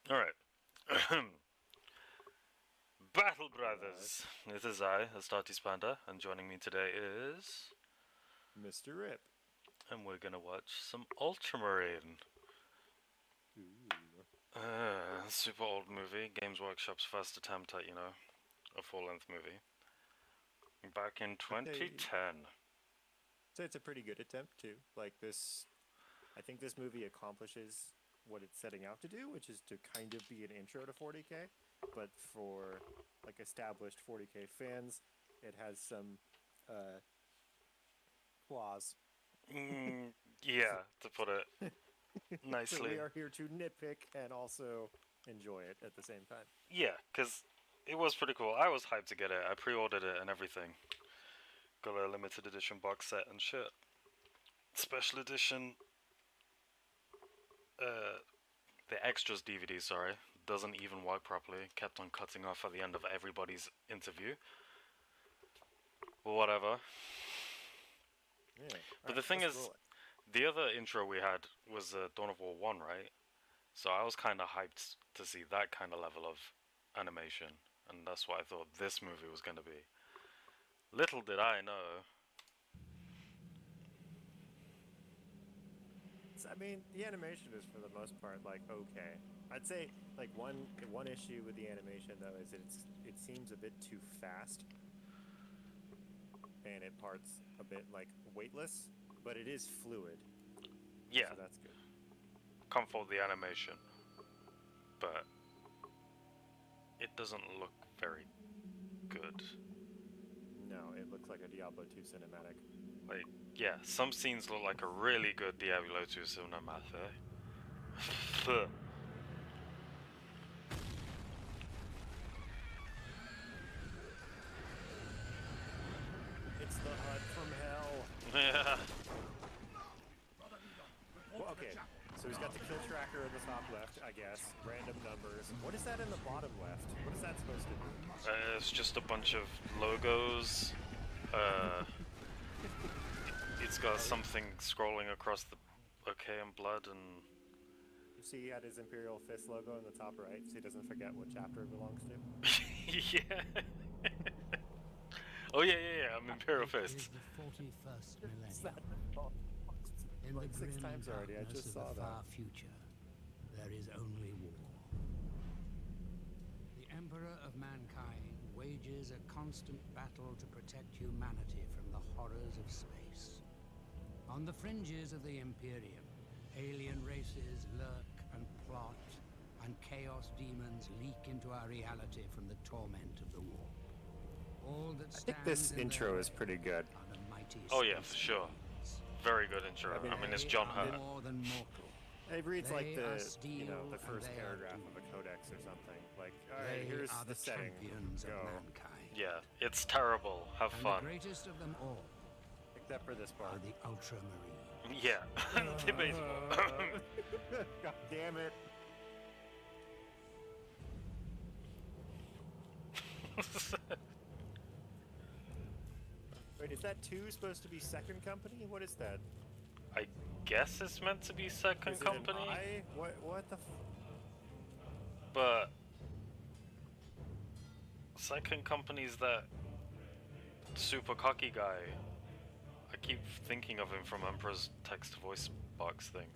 Alright. Battle Brothers! It is I, Astartes Panda, and joining me today is... Mr. Rip. And we're gonna watch some Ultramarine. Super old movie, Games Workshop's first attempt at, a full-length movie. Back in 2010. So it's a pretty good attempt, too. Like this, I think this movie accomplishes what it's setting out to do, which is to kind of be an intro to 40K. But for, like, established 40K fans, it has some, flaws. Yeah, to put it nicely. So we are here to nitpick and also enjoy it at the same time. Yeah, because it was pretty cool. I was hyped to get it. I pre-ordered it and everything. Got a limited edition box set and shit. Special edition... the extras DVD, sorry, doesn't even work properly. Kept on cutting off at the end of everybody's interview. But whatever. Yeah. But the thing is, the other intro we had was Dawn of War 1, right? So I was kind of hyped to see that kind of level of animation. And that's what I thought this movie was going to be. Little did I know. I mean, the animation is for the most part like okay. I'd say like one issue with the animation though is it seems a bit too fast, and it parts a bit like weightless, but it is fluid. Yeah, so that's good. Can't fault the animation, but it doesn't look very good. No, it looks like a Diablo 2 cinematic. Like, yeah, some scenes look like a really good Diablo 2 cinematic. It's the hut from hell. Yeah. Well, okay, so he's got the kill tracker in the top left, I guess. Random numbers. What is that in the bottom left? What is that supposed to be? It's just a bunch of logos. It's got something scrolling across the OK and blood and... You see he had his Imperial Fist logo in the top right, so he doesn't forget what chapter it belongs to? Yeah. Oh yeah, I'm Imperial Fist. The 41st millennium. Is that In like the 6 grim times already, I darkness just of saw the far that. future, there is only war. The Emperor of mankind wages a constant battle to protect humanity from the horrors of space. On the fringes of the Imperium, alien races lurk and plot, and chaos demons leak into our reality from the torment of the war. All that I think this intro is pretty good. Oh yeah, for sure. Very good intro. I mean it's John Hurt. More than mortal. It reads like They are the steel first and they are paragraph of a doomed. codex or something. Like, all They right, here's are the setting. champions of Go. mankind. Yeah, it's terrible. Have And the fun. greatest of them all Except for this are part. the Ultramarines. Yeah, debatable. God damn it. Wait, is that 2 supposed to be second company? What is that? I guess it's meant to be second Is it an company, I? What the but second company's that super cocky guy. I keep thinking of him from Emperor's text-to-voice box thing.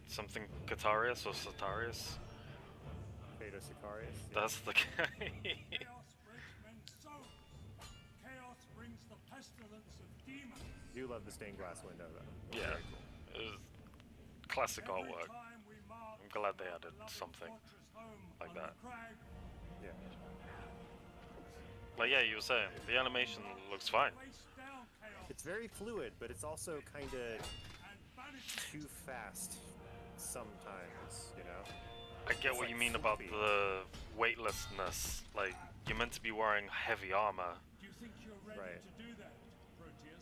Something Catarius or Satarius? Beta Sicarius? Yeah. That's the guy. Chaos breaks men's souls. Chaos brings the pestilence of demons. I do love the stained glass window, though. Yeah, Very cool. it was classic Every artwork. time we march I'm glad they our added beloved something fortress home like on that. the crag, Yeah. Like, yeah, you were saying, the animation looks fine. face down chaos It's very fluid, but it's also kind of and banish too fast sometimes, you know? I get It's what like you mean about floppy. the weightlessness. Like, you're meant to be wearing heavy armor. Do you think you're ready Right. to do that, Proteus?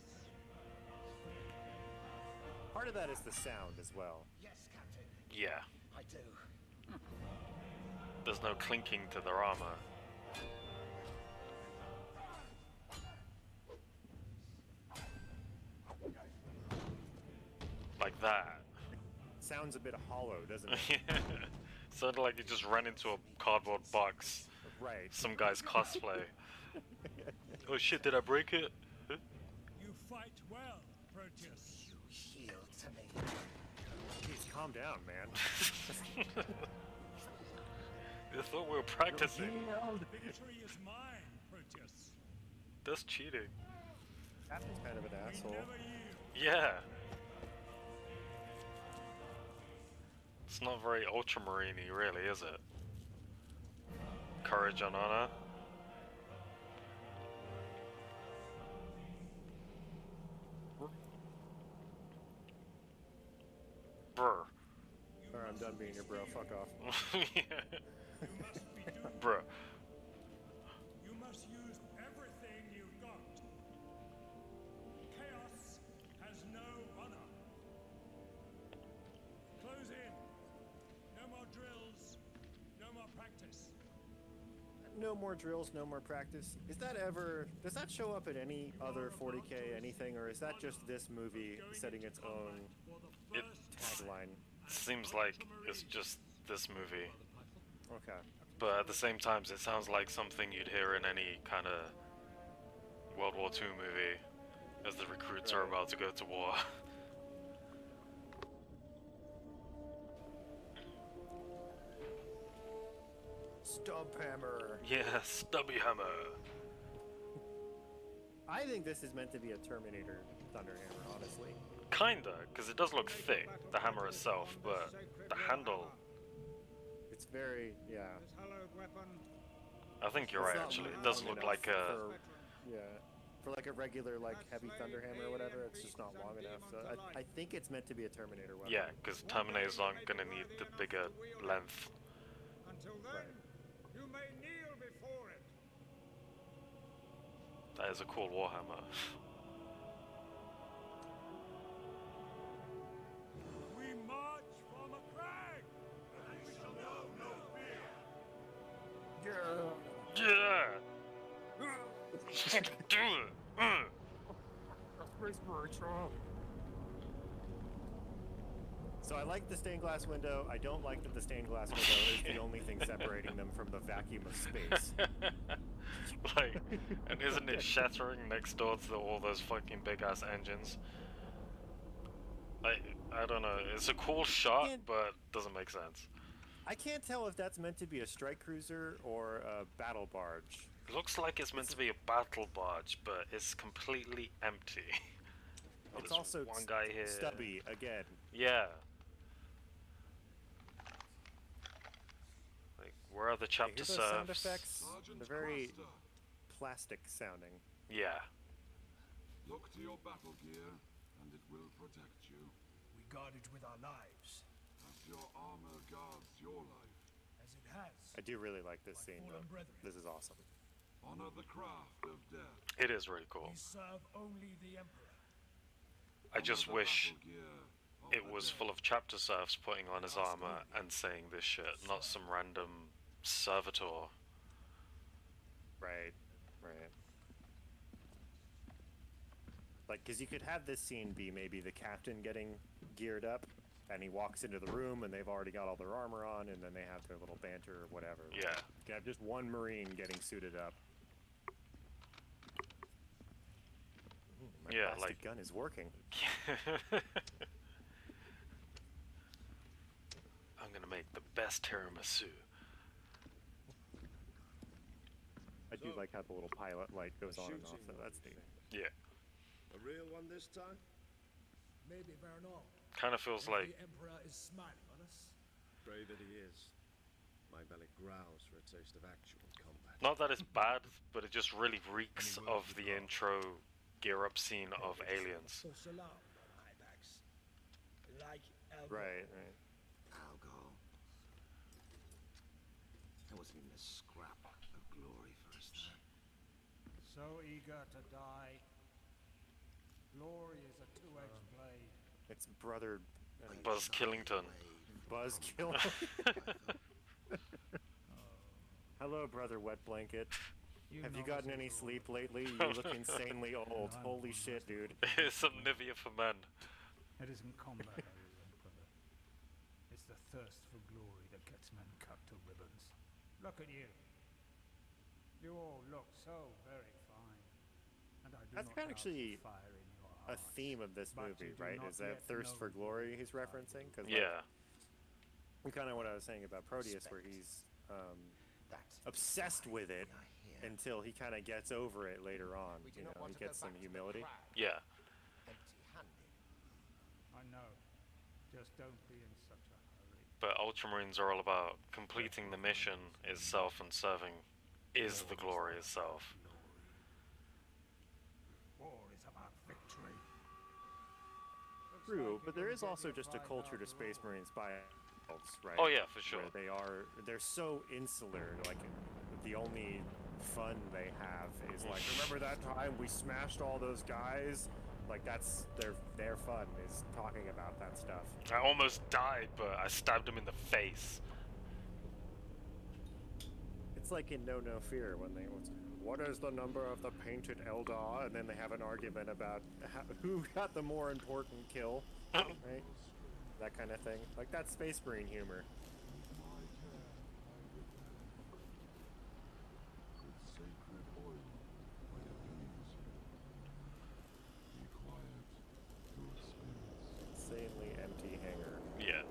Part of that is the sound as well. Yes, Captain, Yeah, I do. there's no clinking to their armor. Like that. Sounds a bit hollow, doesn't it? Sounded like you just ran into a cardboard box. Right. Some guy's cosplay. Oh shit, did I break it? You fight well, Proteus. Yield to me. Jeez, calm down, man. I thought we were practicing. Victory is mine, Proteus. That's cheating. Captain's kind of an We asshole. never yield. Yeah. It's not very Ultramarine-y, really, is it? Courage and honor. Brr. Alright, I'm done being your bro. Fuck off. Yeah. You must be doomed. Bruh. You must use everything you've got. Chaos has no honor. Close in. No more drills. No more practice. No more drills, no more practice. Is that ever... Does that show up in any other 40k anything, or is that just this movie setting its own It tagline? seems like it's just this movie. Okay. But at the same time, it sounds like something you'd hear in any kind of World War II movie as the recruits are Right. about to go to war. Stump hammer. Yeah, stubby hammer. I think this is meant to be a Terminator Thunderhammer, honestly. Kinda, because it does look thick, the hammer itself, but the handle, It's very, yeah. I think you're It's right not actually. It long does look enough like a... for- yeah. For like a regular like heavy Thunderhammer or whatever, it's just not long enough. So I think it's meant to be a Terminator weapon. Yeah, because Terminators aren't gonna need the bigger length. Until then, Right. you may kneel before it. That is a cool Warhammer. We march from a crag. And we shall know no fear. Yeah! Do it! So I like the stained glass window. I don't like that the stained glass window is the only thing separating them from the vacuum of space. Like, and isn't it shattering next door to all those fucking big ass engines? I don't know. It's a cool shot, And- but doesn't make sense. I can't tell if that's meant to be a strike cruiser or a battle barge. It looks like it's meant to be a battle barge, but it's completely empty. Oh, It's there's also one guy here. stubby again. Yeah. Like, where are the You chapter hear those sound serfs? effects? They're very plastic sounding. Yeah. Look to your battle gear, and it will protect you, We guard it with our lives, as your armor guards your life. as it has. I do really like this My scene fallen though. brethren. This is awesome. Honor the craft of death. It is really cool. We serve only the Emperor. I just Honor the wish battle gear of it the was dead. full of chapter serfs putting on his armor and saying this shit, not some random servitor. Right, right. Like, because you could have this scene be maybe the captain getting geared up, and he walks into the room, and they've already got all their armor on, and then they have their little banter or whatever. Yeah. You could have just one Marine getting suited up. My Yeah, plastic like- gun is working. I'm gonna make the best tiramisu. I do like how the little pilot light goes on and off, so that's neat. Yeah. A real one this time? Maybe Vernon. Kind of feels like The Emperor is smiling on us. Pray that he is. My belly growls for a taste of actual combat. not that it's bad, but it just really reeks of the intro gear up scene of Aliens. False alarm on high backs. Like Elbow. Right, right. Alcohol. There wasn't even a scrap of glory for us there. So eager to die. Glory is a two-edged blade. It's brother Buzz Killington. Buzz Kill. Hello, brother Wet Blanket. Have you gotten any sleep lately? You look insanely old. Holy shit, dude. Here's some Nivea for men. It isn't combat I resent, brother. It's the thirst for glory that gets men cut to ribbons. Look at you. You all look so very fine. And I do That's not kind of doubt the actually fire in your a hearts. theme of this But movie, you do right? not Is that yet thirst for know glory who he's I referencing? Because Yeah. kind of what I was saying about Proteus, where he's obsessed with it until he kind of gets over it later on. You know, he gets some humility. Yeah. I know. Just don't be in such a hurry. But Ultramarines are all about completing the mission itself, and serving is the glory itself. War is about victory. True, but there is also just a culture to Space Marines by themselves, right? Oh yeah, for sure. Where they're so insular, like the only fun they have is like, remember that time we smashed all those guys? Like that's their fun is talking about that stuff. I almost died, but I stabbed him in the face. It's like in No Fear when what is the number of the painted Eldar? And then they have an argument about who got the more important kill, right? That kind of thing. Like that's Space Marine humor. Insanely empty hangar. Yeah.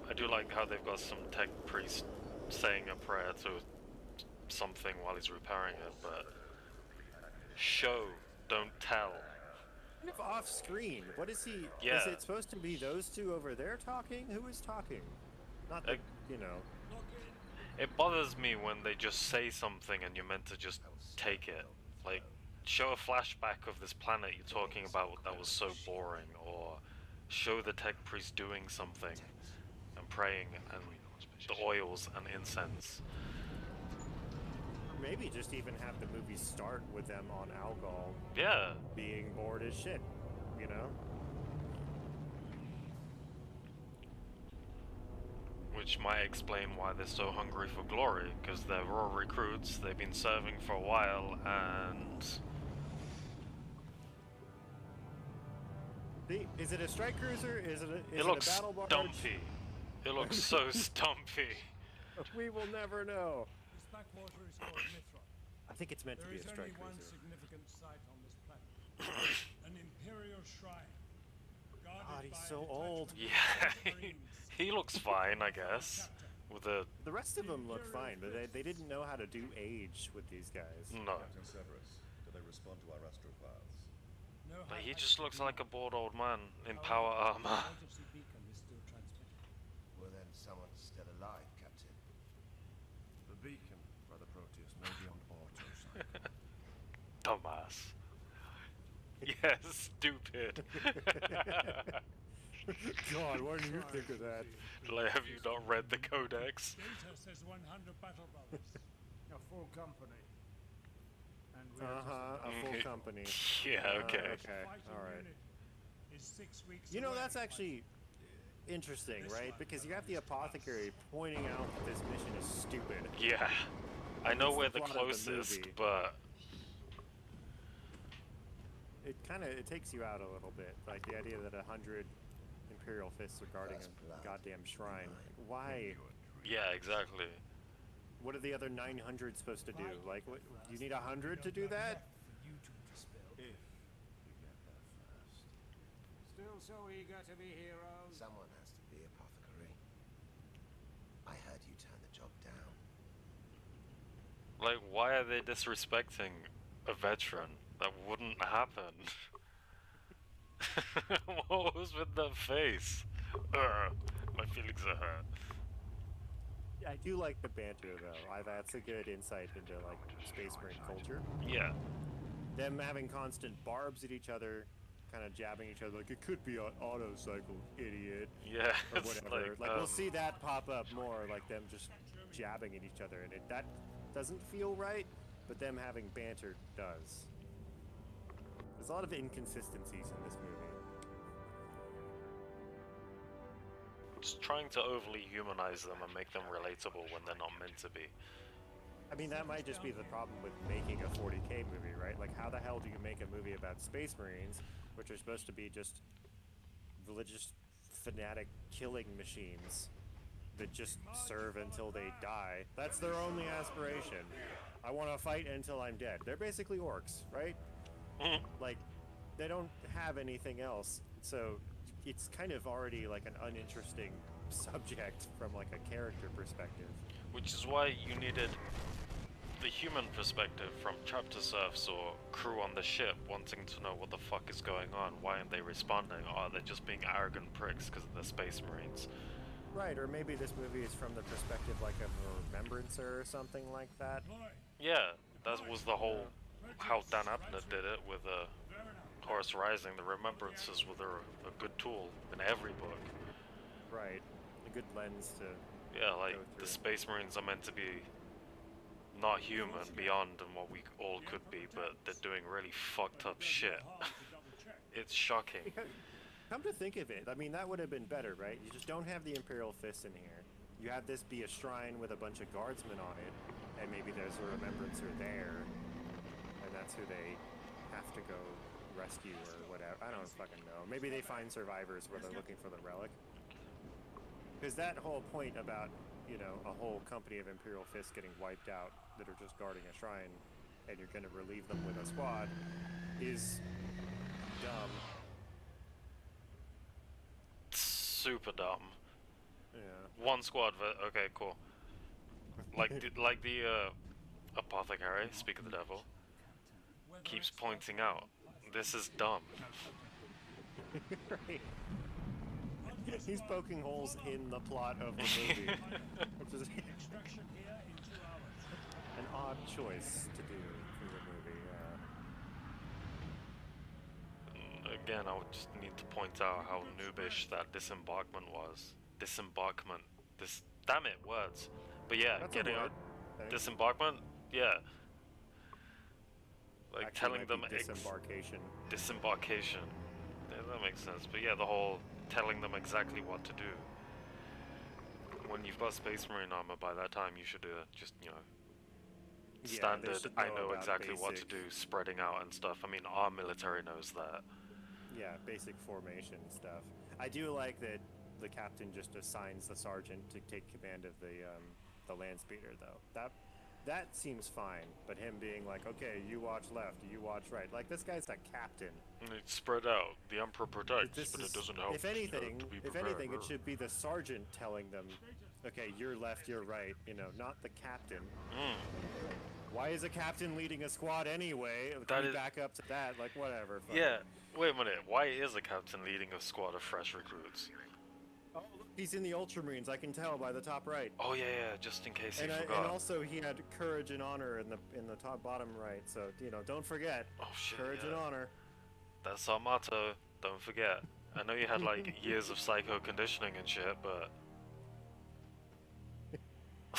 I do like how they've got some tech priest saying a prayer to something while he's repairing it, but show, don't tell. Kind of off screen. What is he? Yeah. Is it supposed to be those two over there talking? Who is talking? Not the, you know. It bothers me when they just say something and you're meant to just take it. Like, show a flashback of this planet you're talking about that was so boring, or show the tech priest doing something and praying and the oils and incense. Maybe just even have the movie start with them on Algol. Yeah. Being bored as shit, you know? Which might explain why they're so hungry for glory, because they're raw recruits, they've been serving for a while, and... Is it a strike cruiser? Is it it looks a battle barge? stumpy. It looks so stumpy. We will never know. This backwater is called Mithra. I think it's meant to There be is a only strike one cruiser. significant site on this planet. An imperial shrine. Guarded God, he's by so a old. detachment Yeah, of Ultramarines. he looks fine, I guess. With the... The rest of them look fine, but they didn't know how to do age with these guys. No. Captain Severus, do they respond to our astrofiles? No But he high just looks like a bored old man in power However, armor. the emergency beacon is still transmitting. Well, then someone's still alive, Captain. The beacon, Brother Proteus, may be on autocycle. Dumbass. Yes, stupid. God, why didn't you think of that? Like, have you not read the codex? Data says 100 battle brothers. A full company. And we are just A full company. Yeah, okay. Okay, Fighting alright. unit is 6 weeks You know, away. that's actually interesting, right? Because you have the apothecary pointing out that this mission is stupid. Yeah. I know It's we're the the plot of the closest, movie. but... It takes you out a little bit. Like the idea that 100 Imperial fists are guarding a goddamn shrine. Why? Yeah, exactly. What are the other 900 supposed to do? Like, what, you need 100 to do that? For you to dispel. If we get there first. still so eager to be heroes. Someone has to be apothecary. I heard you turn the job down. Like, why are they disrespecting a veteran? That wouldn't happen. What was with that face? My feelings are hurt. I do like the banter, though. That's a good insight into, like, Space Marine culture. Yeah. Them having constant barbs at each other, kind of jabbing each other, like, it could be an auto cycle, idiot. Yeah, Or it's whatever. like, We'll see that pop up more, like them just jabbing at each other, and that doesn't feel right, but them having banter does. There's a lot of inconsistencies in this movie. just trying to overly humanize them and make them relatable when they're not meant to be. I mean, that might just be the problem with making a 40K movie, right? Like, how the hell do you make a movie about Space Marines, which are supposed to be just religious fanatic killing machines that just serve until they die. That's their only aspiration. I want to fight until I'm dead. They're basically orcs, right? Like, they don't have anything else, so it's kind of already like an uninteresting subject from like a character perspective. Which is why you needed the human perspective from chapter serfs or crew on the ship wanting to know what the fuck is going on. Why aren't they responding? Oh, they're just being arrogant pricks because they're space marines. Right, or maybe this movie is from the perspective like of a remembrancer or something like that. Yeah, that was the whole how Dan Abnett did it with Horus Rising. The remembrances were a good tool in every book. Right, a good lens to Yeah, like go the through. space marines are meant to be not human, beyond than what we all could be, but they're doing really fucked up shit. It's shocking. Come to think of it, I mean, that would have been better, right? You just don't have the Imperial Fist in here. You have this be a shrine with a bunch of guardsmen on it, and maybe there's a remembrancer there, and that's who they have to go rescue or whatever. I don't fucking know. Maybe they find survivors where they're looking for the relic. Because that whole point about, you know, a whole company of Imperial Fists getting wiped out that are just guarding a shrine, and you're going to relieve them with a squad, is dumb. Super dumb. Yeah. One squad, okay, cool. Like the apothecary, speak of the devil, keeps pointing out, this is dumb. Right. He's poking holes in the plot of the movie, which is an odd choice to do for the movie. Again, I would just need to point out how noobish that disembarkment was. Disembarkment. Damn it, words. But yeah, That's getting a word. out. Disembarkment? Yeah. Like Actually, telling might them be disembarkation. disembarkation. Yeah, that makes sense. But yeah, the whole telling them exactly what to do. When you've got Space Marine armor, by that time you should just, you know, Yeah, they standard, should I know know about exactly what to basic- do, spreading out and stuff. I mean, our military knows that. Yeah, basic formation stuff. I do like that the captain just assigns the sergeant to take command of the land speeder, though. That seems fine, but him being like, okay, you watch left, you watch right. Like, this guy's a captain. And it's spread out. The Emperor protects, This but is- it doesn't help. If anything, to be if prepared. anything, it should be the sergeant telling them, okay, you're left, you're right. You know, not the captain. Why is a captain leading a squad anyway? That Can we is- back up to that? Like, whatever. fuck Yeah, it. wait a minute. Why is a captain leading a squad of fresh recruits? Oh, look, he's in the Ultramarines. I can tell by the top right. Oh yeah, just in case you And forgot. also he had courage and honor in the top bottom right. So you know, don't forget Oh shit, courage and yeah. honor. That's our motto. Don't forget. I know you had like years of psycho conditioning and shit, but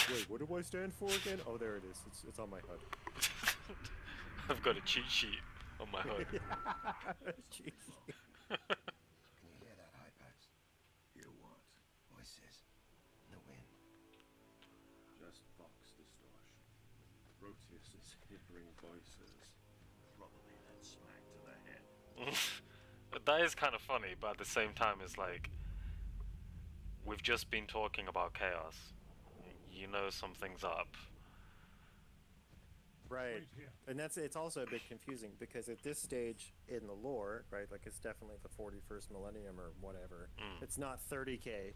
Wait, what do I stand for again? Oh, there it is. It's on my HUD. I've got a cheat sheet on my hood. Jeez. Can you hear that, Hypax? Hear what? Voices. In the wind. Just Vox distortion. Proteus is hearing voices. Probably that smack to the head. That is kind of funny, but at the same time, it's like we've just been talking about chaos. You know something's up. Right. And it's also a bit confusing because at this stage in the lore, right, like it's definitely the 41st millennium or whatever. It's not 30K.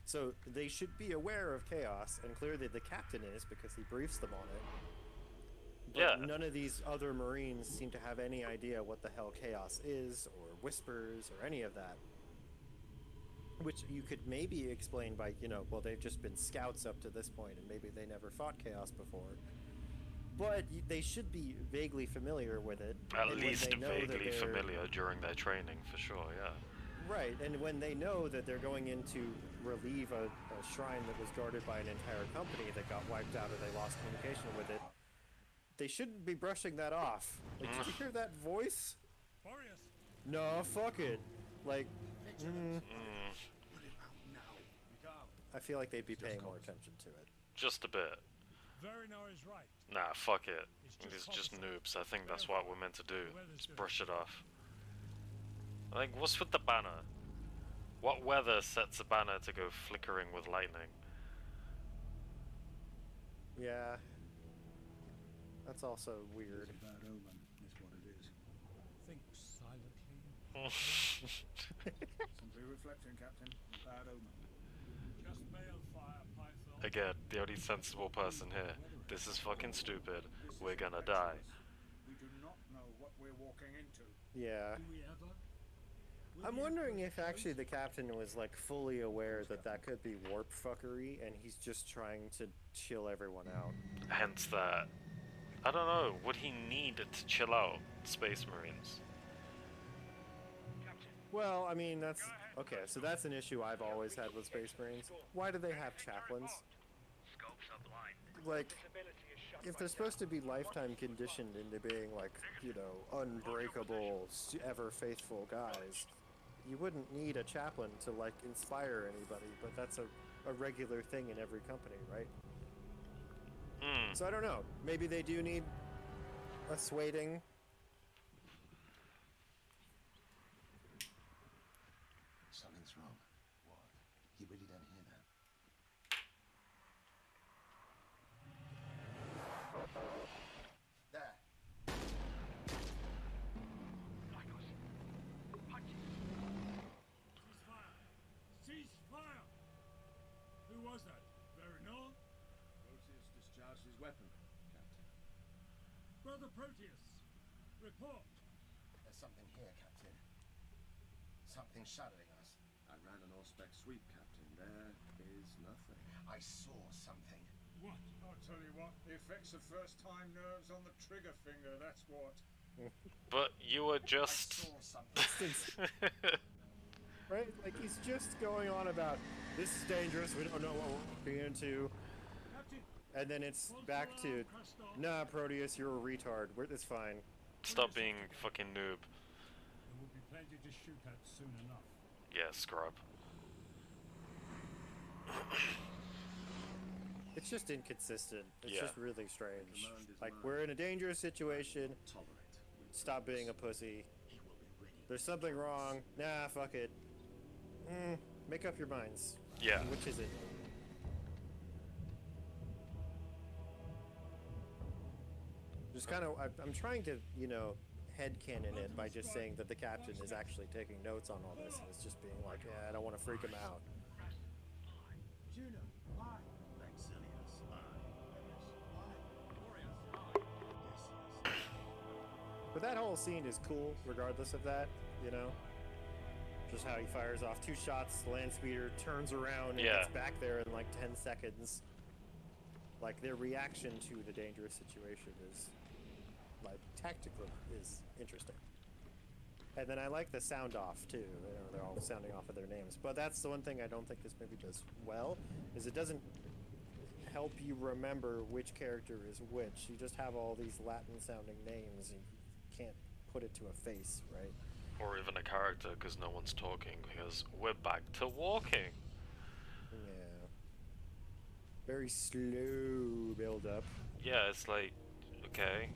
So they should be aware of chaos, and clearly the captain is because he briefs them on it. But Yeah. none of these other Marines seem to have any idea what the hell chaos is, or whispers, or any of that. Which you could maybe explain by, you know, well, they've just been scouts up to this point, and maybe they never fought chaos before. But they should be vaguely familiar with it. At and when least they know that vaguely they're- familiar during their training, for sure, yeah. Right, and when they know that they're going in to relieve a shrine that was guarded by an entire company that got wiped out or they lost communication with it, they shouldn't be brushing that off. Like, did you hear that voice? Boreas, No, fuck it. Like, I feel like they'd be paying more attention to it. Just a bit. Verino is right. Nah, fuck it. It's It's just just noobs. I think that's what we're meant to do. Just brush it off. Like, what's with the banner? What weather sets a banner to go flickering with lightning? Yeah. That's also weird. It's a bad omen, is what it is. Think silently. Simply reflecting, Captain. A bad omen. Just balefire, Python. Again, the only sensible person here. This is fucking stupid. This We're is gonna die. impetuous. We do not know what we're walking into. Yeah. Do we ever? Will I'm the wondering Emperor if actually choose? the captain was like fully aware that that could be warp fuckery and he's just trying to chill everyone out. Hence that. I don't know, would he need to chill out Space Marines? Well, I mean, that's okay. So that's an issue I've always had with Space Marines. Why do they have chaplains? Like, if they're supposed to be lifetime conditioned into being like, you know, unbreakable, ever faithful guys, you wouldn't need a chaplain to like inspire anybody. But that's a regular thing in every company, right? So I don't know. Maybe they do need a swaying. Something's wrong. What? You really don't hear that? There. Ceasefire! Ceasefire! Who was that? Verinor? Proteus discharged his weapon, Captain. Brother Proteus, report. There's something here, Captain. Something shadowing us. I ran an all-spec sweep, Captain. There is nothing. I saw something. What? I'll tell you what, the effects of first-time nerves on the trigger finger, that's what. But you were I just. saw something. Right? Like, he's just going on about, this is dangerous, we don't know what we're walking into. Captain, And then it's back to, nah, Proteus, you're a retard. It's fine. Stop being fucking noob. there will be plenty to shoot at soon enough. Yeah, scrub. It's just inconsistent. It's Yeah. just really strange. Command is Like, mine. we're in a dangerous situation. Tolerate. Stop being a pussy. He will be ready. There's something wrong. Nah, fuck it. Make up your minds. Yeah. Which is it? Just kind of, I'm trying to, you know, headcanon it by just saying that the captain is actually taking notes on all this, and it's just being like, yeah, I don't want to freak him out. Juno, why? Exilius. But that whole scene is cool, regardless of that, you know? Just how he fires off 2 shots, land speeder, turns around, and Yeah. gets back there in like 10 seconds. Like, their reaction to the dangerous situation is, like, tactical is interesting. And then I like the sound off, too. You know, they're all sounding off of their names. But that's the one thing I don't think this movie does well, is it doesn't help you remember which character is which. You just have all these Latin-sounding names, and you can't put it to a face, right? Or even a character, because no one's talking, because we're back to walking. Yeah. Very slow build-up. Yeah, it's like, okay.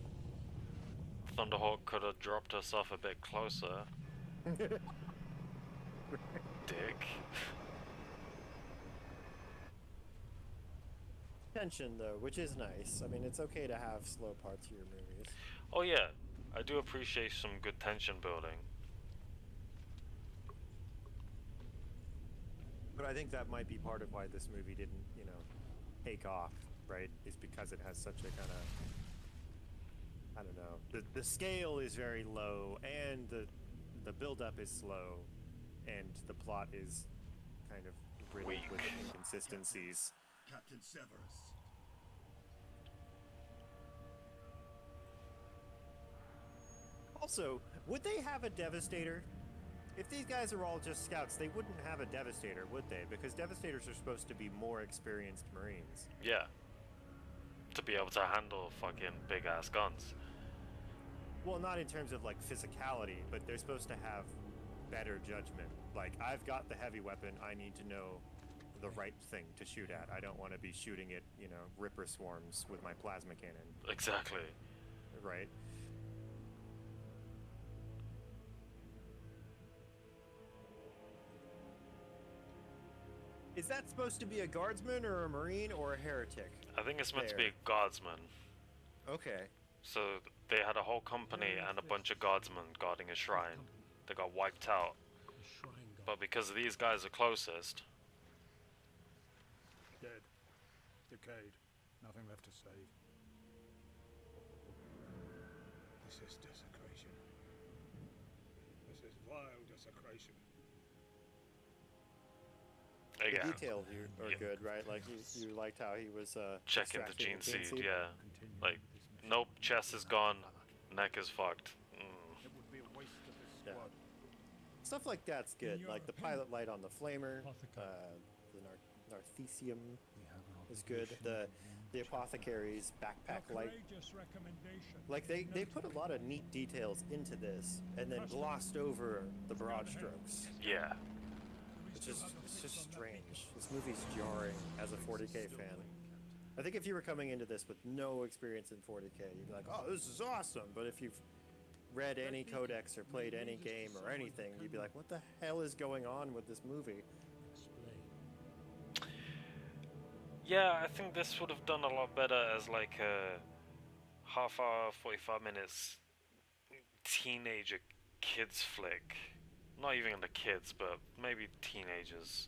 Thunderhawk could have dropped us off a bit closer. Dick. Tension, though, which is nice. I mean, it's okay to have slow parts of your movies. Oh yeah, I do appreciate some good tension building. But I think that might be part of why this movie didn't, you know, take off, right? Is because it has such a kind of, I don't know, the scale is very low, and the build-up is slow, and the plot is kind of riddled with Weak. inconsistencies. Captain Severus. Also, would they have a Devastator? If these guys are all just scouts, they wouldn't have a Devastator, would they? Because Devastators are supposed to be more experienced Marines. Yeah. To be able to handle fucking big ass guns. Well, not in terms of like physicality, but they're supposed to have better judgment. Like, I've got the heavy weapon, I need to know the right thing to shoot at. I don't want to be shooting at, you know, Ripper swarms with my plasma cannon, Exactly. right? Is that supposed to be a guardsman or a marine or a heretic? I think it's meant to be There. a guardsman. Okay. So they had a whole company and a bunch of guardsmen guarding a shrine. They got wiped out. The shrine god. But because these guys are closest, Dead. Decayed. Nothing left to save. This is desecration. This is vile desecration. The again, details are Yeah. good, right? Like you liked how he was checking the extracting gene seed, yeah. Continue Like, with this mission. nope, chest is gone, neck is fucked. It would be a waste of this Yeah. squad. stuff like that's good. your Like the opinion, pilot light on the flamer, Apothecary. the narthecium We have an is good. obligation The apothecary's backpack light. Courageous recommendation. Like they put a lot of neat details into this and then glossed over the broad strokes. Yeah. It's just strange. This movie's jarring as a 40K fan. I think if you were coming into this with no experience in 40K, you'd be like, "Oh, this is awesome." But if you've read any codex or played any game or anything, you'd be like, "What the hell is going on with this movie?" Explain. Yeah, I think this would have done a lot better as like a half hour, 45 minutes teenager kids flick. Not even the kids, but maybe teenagers.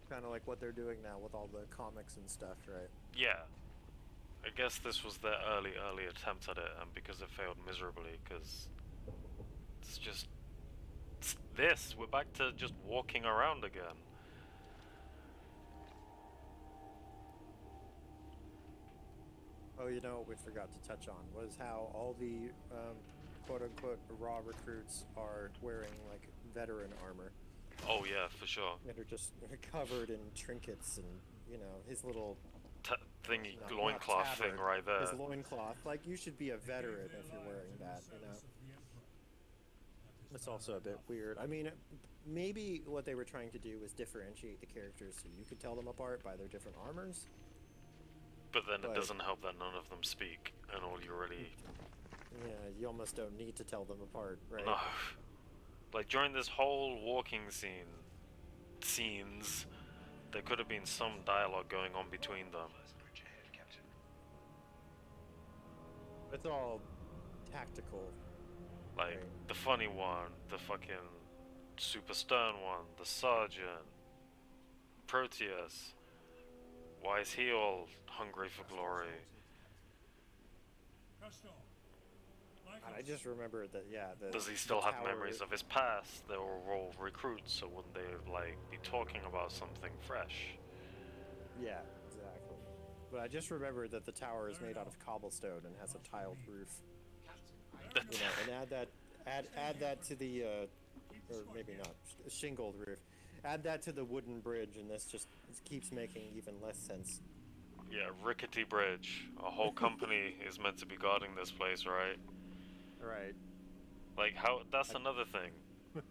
Kind of like what they're doing now with all the comics and stuff, right? Yeah. I guess this was their early attempt at it, and because it failed miserably, because it's just it's this. We're back to just walking around again. Oh, you know what we forgot to touch on was how all the quote-unquote raw recruits are wearing like veteran armor. Oh yeah, for sure. And they're just covered in trinkets and, you know, his little Thingy, not loincloth thing tabard, right there. his loincloth. Like, you should be a veteran if you're wearing that, you know. It's also a bit weird. I mean, maybe what they were trying to do was differentiate the characters so you could tell them apart by their different armors. But then But- it doesn't help that none of them speak, and all you really Yeah, you almost don't need to tell them apart, right? no. Like during this whole walking scenes, there could have been some dialogue going on between them. It's all tactical. Like Right. the funny one, the fucking super stern one, the sergeant, Proteus. Why is he all hungry for glory? And I just remember that, yeah. Does he still the have tower- memories of his past? They were all recruits, so wouldn't they like be talking about something fresh? Yeah, exactly. But I just remember that the tower is made out of cobblestone and has a tiled roof. You know, and add that to the, or maybe not, shingled roof. Add that to the wooden bridge, and this just keeps making even less sense. Yeah, rickety bridge. A whole company is meant to be guarding this place, right? Right. Like how? That's another thing.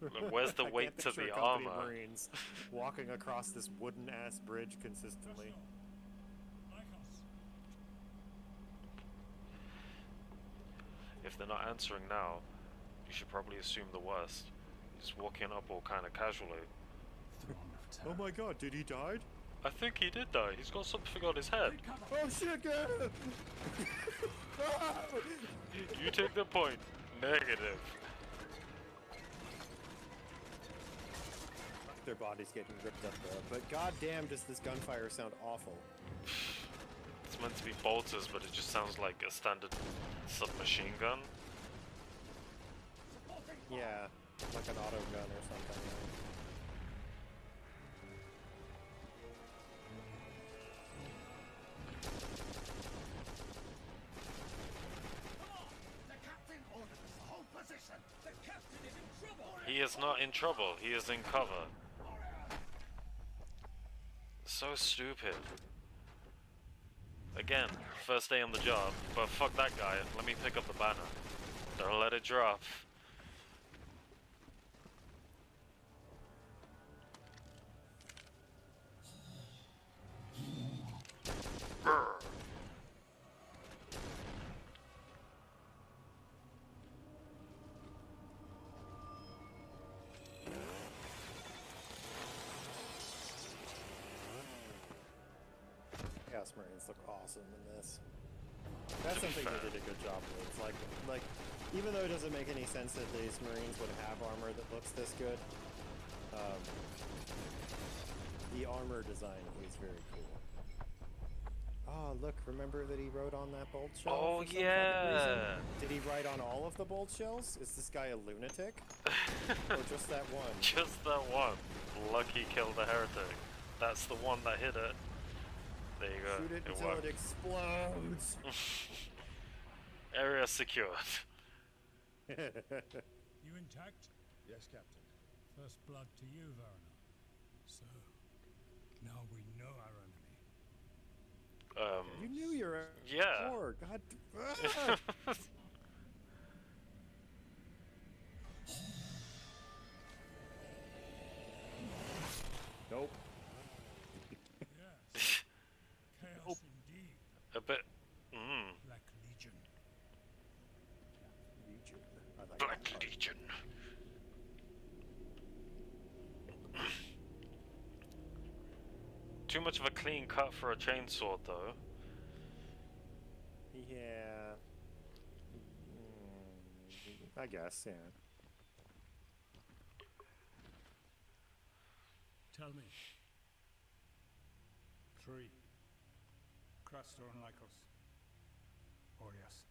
Like, where's the I weight can't to picture the a company of armor? Marines walking across this wooden ass bridge consistently. If they're not answering now, you should probably assume the worst. He's walking up all kind of casually. Oh my god, did he die? I think he did die. He's got something on his head. Oh shit, God! You take the point. Negative. Their bodies getting ripped up though. But goddamn, does this gunfire sound awful. It's meant to be bolters, but it just sounds like a standard submachine gun. Yeah, like an auto gun or something. He is not in trouble. He is in cover. So stupid. Again, first day on the job, but fuck that guy. Let me pick up the banner. Don't let it drop. Brr. Chaos Marines look awesome in this. That's something they did a good job with. It's like, even though it doesn't make any sense that these Marines would have armor that looks this good, the armor design is very cool. Oh, look, remember that he rode on that bolt shell? Oh, for some fucking yeah. reason? Did he ride on all of the bolt shells? Is this guy a lunatic? Or just that one? Just that one. Lucky killed the heretic. That's the one that hit it. There you go. Shoot it until worked. it explodes! Area secured. You intact? Yes, Captain. First blood to you, Varna. So, now we know our enemy. You knew you were Yeah. poor. God. Nope. Yes. Chaos indeed. A bit. Black Legion. Legion. I like Black that part. Legion. Too much of a clean cut for a chainsword, though. Yeah. I guess, yeah. Tell me. 3. Crastor and Lycos. Orias.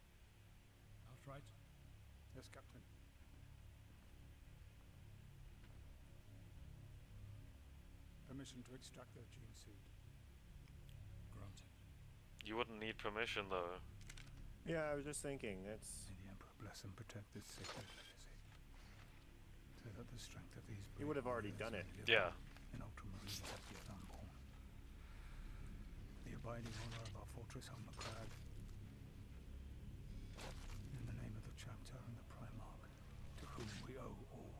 Outright? Yes, Captain. Permission to extract their gene seed. Granted. You wouldn't need permission, though. Yeah, I was just thinking, it's... May the Emperor bless and protect this sacred legacy. So that the strength of these You would have already warriors done it. may live Yeah. in Ultramarines that yet unborn. The abiding honor of our fortress on the crag. In the name of the chapter and the Primarch, to whom we owe all.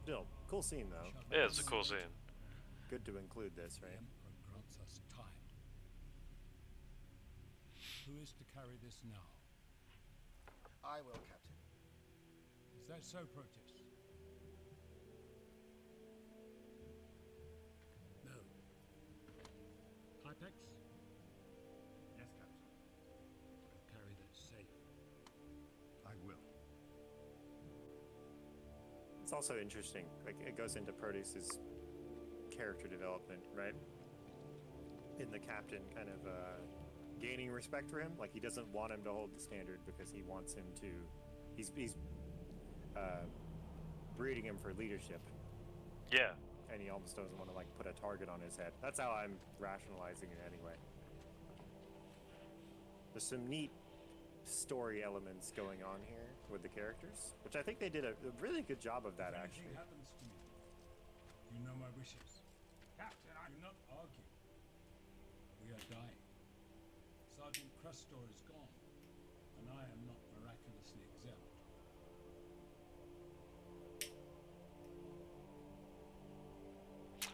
Still, cool scene, though. Yeah, it's a cool scene. Good to include this, The right? Emperor grants us time. Who is to carry this now? I will, Captain. Is that so, Proteus? No. Hypex? Yes, Captain. Carry that safe. I will. It's also interesting. Like, it goes into Proteus's character development, right? In the captain kind of gaining respect for him. Like, he doesn't want him to hold the standard because he wants him to... He's breeding him for leadership. Yeah. And he almost doesn't want to, like, put a target on his head. That's how I'm rationalizing it anyway. There's some neat story elements going on here with the characters, which I think they did a really good job of that, If actually. anything happens to me, you know my wishes. Captain, I... Do not argue. We are dying. Sergeant Crastor is gone, and I am not miraculously exempt.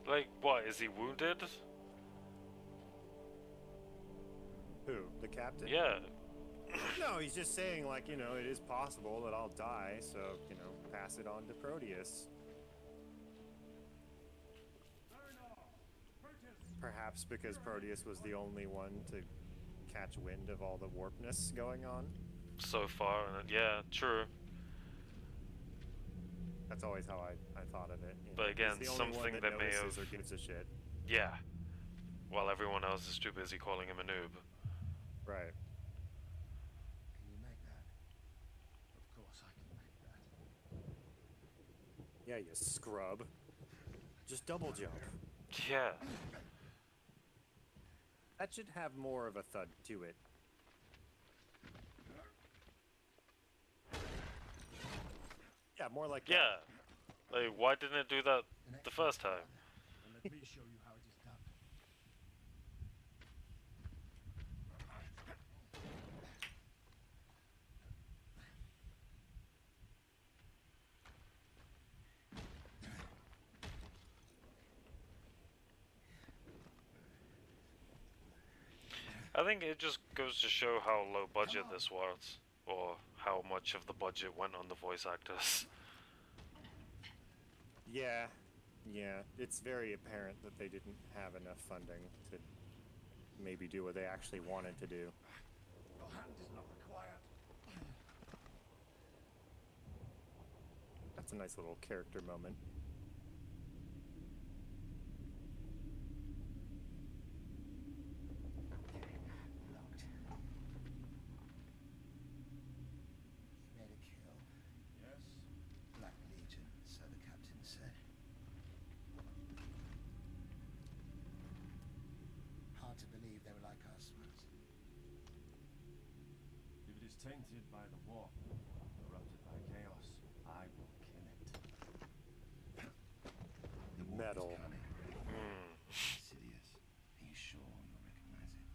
Like, what? Is he wounded? Who? The captain? Yeah. No, he's just saying, like, you know, it is possible that I'll die, so, you know, pass it on to Proteus. Perhaps because Proteus was the only one to catch wind of all the warpness going on. So far, yeah, true. That's always how I thought of it. You know? But again, He's the only one something that that may notices have- or gives a shit. Yeah. While everyone else is too busy calling him a noob. Right. Can you make that? Of course I can make that. Yeah, you scrub. Just double jump. Yeah. That should have more of a thud to it. Yeah, more like that. Yeah. Like, why didn't it do that the first time? And let me show you how it is done. I think it just goes to show how low budget this was, or how much of the budget went on the voice actors. Yeah, it's very apparent that they didn't have enough funding to maybe do what they actually wanted to do. Your hand is not required. That's a nice little character moment. Locked. Made a kill. Yes? Black Legion, so the captain said. Hard to believe they were like us once. If it is tainted by the war, corrupted by chaos, I will kill it. The war Metal. is coming. Sidious. Are you sure you'll recognize it?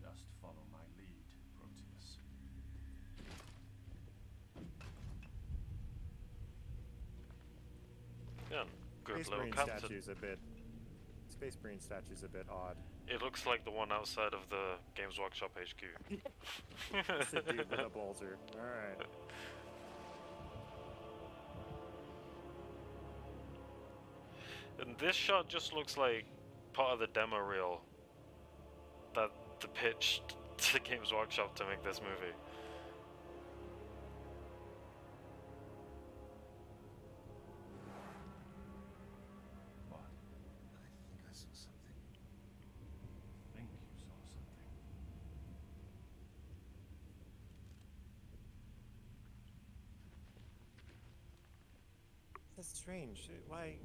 Just follow my lead, Proteus. Yeah, good Space little Marine captain. statue's a bit. Space Marine statue's a bit odd. It looks like the one outside of the Games Workshop HQ. It's a dude with a bolter. All right. And this shot just looks like part of the demo reel that they pitched to Games Workshop to make this movie. What? I think I saw something. Think you saw something. That's strange. Why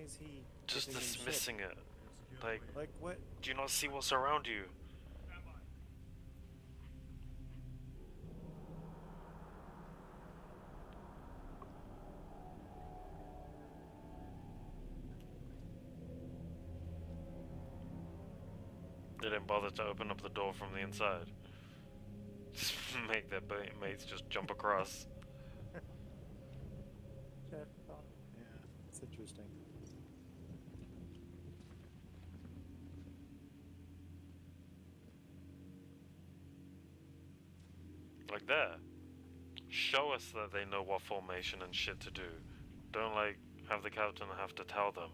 is he Just giving him shit? dismissing it. Like, Like what? do you not see what's around you? They didn't bother to open up the door from the inside. Just make their mates just jump across. Yeah, it's interesting. Like there. Show us that they know what formation and shit to do. Don't like have the captain have to tell them.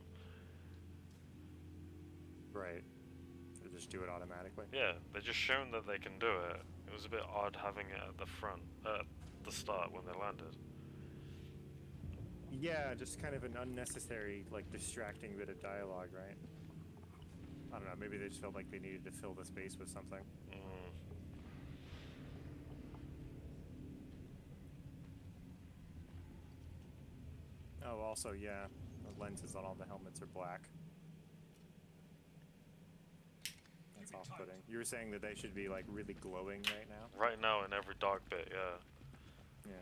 Right. They just do it automatically. Yeah, they just shown that they can do it. It was a bit odd having it at the front, at the start when they landed. Yeah, just kind of an unnecessary, like, distracting bit of dialogue, right? I don't know, maybe they just felt like they needed to fill the space with something. Oh, also, yeah, the lenses on all the helmets are black. That's off-putting. You were saying that they should be, like, really glowing right now? Right now in every dark bit, yeah. Yeah.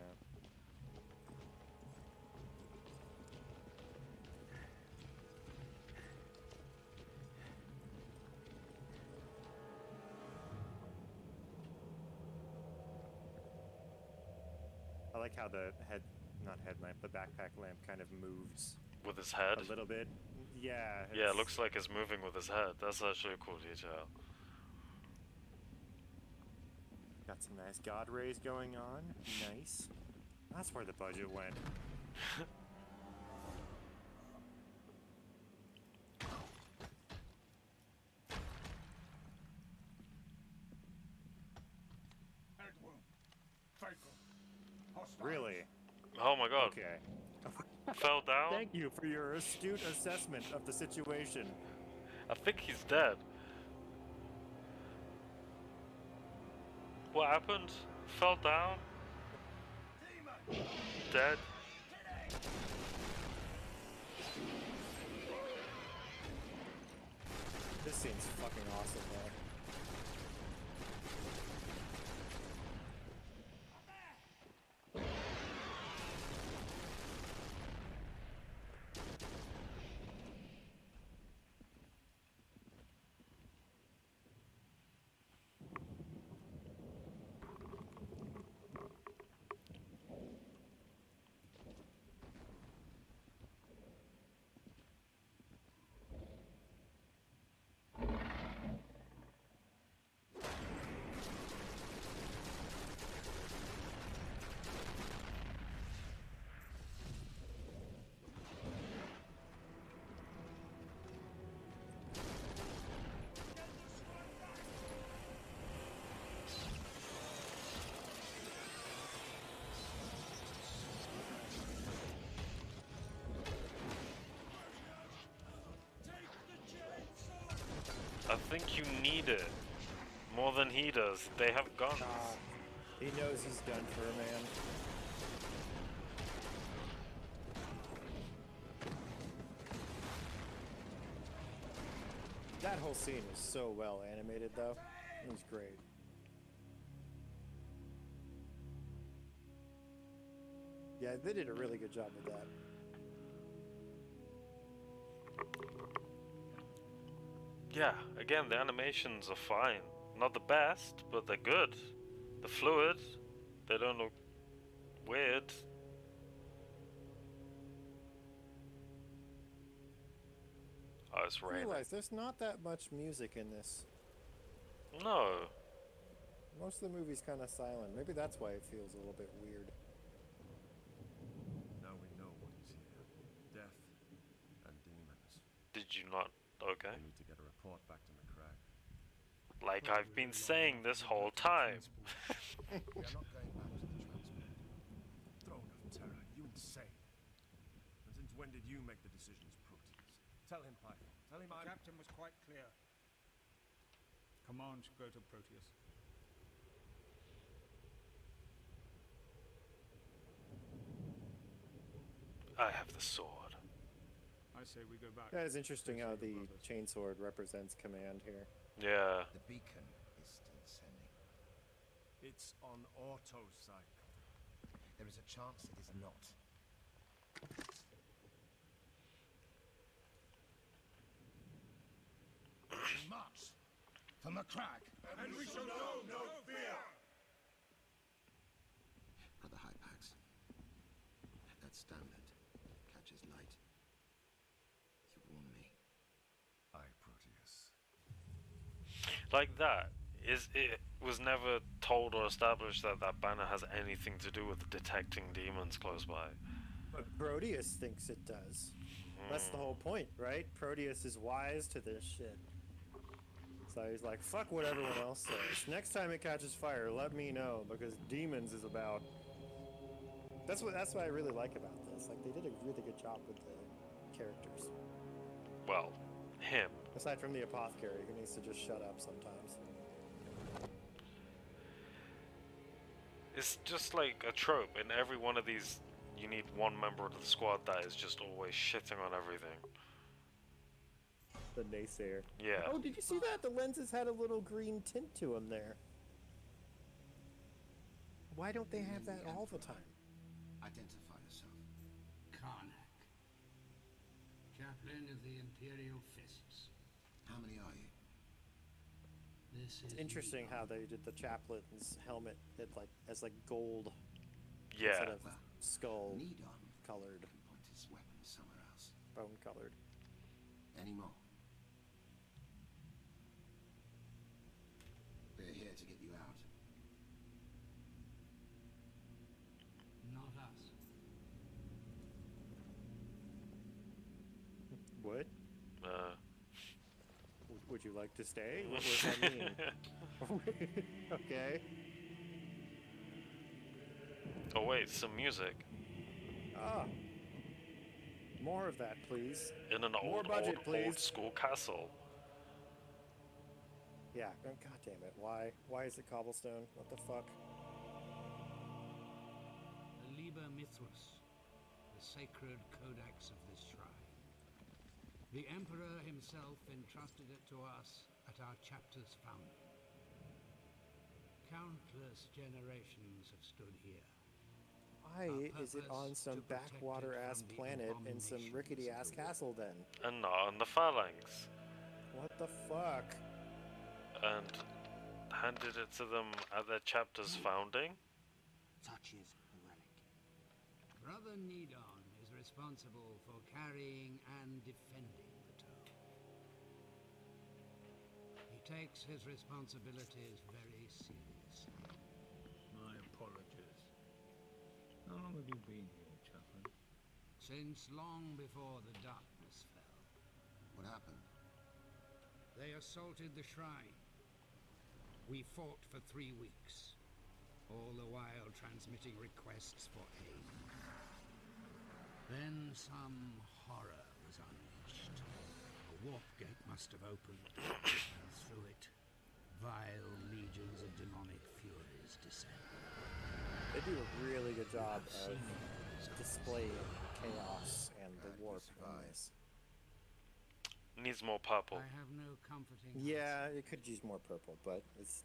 I like how the headlamp, the backpack lamp kind of moves With his head. a little bit. Yeah. Yeah, it it's- looks like it's moving with his head. That's actually a cool detail. Got some nice god rays going on. Nice. That's where the budget went. Head wound. Fatal. Hostile. Really? Oh my god. Okay. Fell down? Thank you for your astute assessment of the situation. I think he's dead. What happened? Fell down? Dead? This scene's fucking awesome, though. think you need it more than he does. They have guns. He knows he's done for, man. That whole scene was so well animated, though. It was great. Yeah, they did a really good job with that. Yeah, again, the animations are fine. Not the best, but they're good. They're fluid. They don't look weird. Oh, it's I raining. realize there's not that much music in this. No. Most of the movie's kind of silent. Maybe that's why it feels a little bit weird. Now we know what is here. Death and demons. Did you not? Okay. We need to get a report back to McCrack. Like I've been saying this whole time. We are not going back to the transport. Throne of Terror, you insane. And since when did you make the decisions, Proteus? Tell him, Python. Tell him The I'm... captain was quite clear. Command should go to Proteus. I have the sword. I say we go back. Yeah, it's interesting how the Brothers. chainsword represents command here. Yeah. The beacon is still sending. It's on autocycle. There is a chance it is not. March for McCrack. And we shall know no fear. Brother Hypax. That standard catches light. You warn me. Aye, Proteus. Like that. It was never told or established that that banner has anything to do with detecting demons close by. But Proteus thinks it does. That's the whole point, right? Proteus is wise to this shit. So he's like, fuck what everyone else says. Next time it catches fire, let me know, because demons is about... That's what I really like about this. Like, they did a really good job with the characters. Well, him. Aside from the apothecary, who needs to just shut up sometimes. It's just like a trope. In every one of these, you need one member of the squad that is just always shitting on everything. The naysayer. Yeah. Oh, did you see that? The lenses had a little green tint to them there. Why don't they have that all the time? Identify yourself. Karnak, chaplain of the Imperial Fists. How many are you? This It's is interesting Nidon. how they did the chaplain's helmet as gold Yeah. instead of skull Nidon colored, can point his weapon somewhere else. bone colored. Any more? We're here to get you out. Not us. What? Would you like to stay? What does that mean? Okay. Oh wait, some music. Ah. More of that, please. In an More old budget, please. school castle. Yeah. Oh, God damn it. Why? Why is it cobblestone? What the fuck? The Liber Mithrus, the sacred codex of this shrine. The Emperor himself entrusted it to us at our chapter's founding. Countless generations have stood here. Why is it on some backwater-ass planet in some rickety-ass castle then? And not on the phalanx. What the fuck? And handed it to them at their chapter's founding? Such is the relic. Brother Nidon is responsible for carrying and defending the tome. He takes his responsibilities very seriously. My apologies. How long have you been here, chaplain? Since long before the darkness fell. What happened? They assaulted the shrine. We fought for 3 weeks, all the while transmitting requests for aid. Then some horror was unleashed. A warp gate must have opened, and through it, vile legions of demonic furies descend. They do a really good job of Seen displaying chaos and the warp in this. Needs more purple. I have no comforting Yeah, it could use more purple, but it's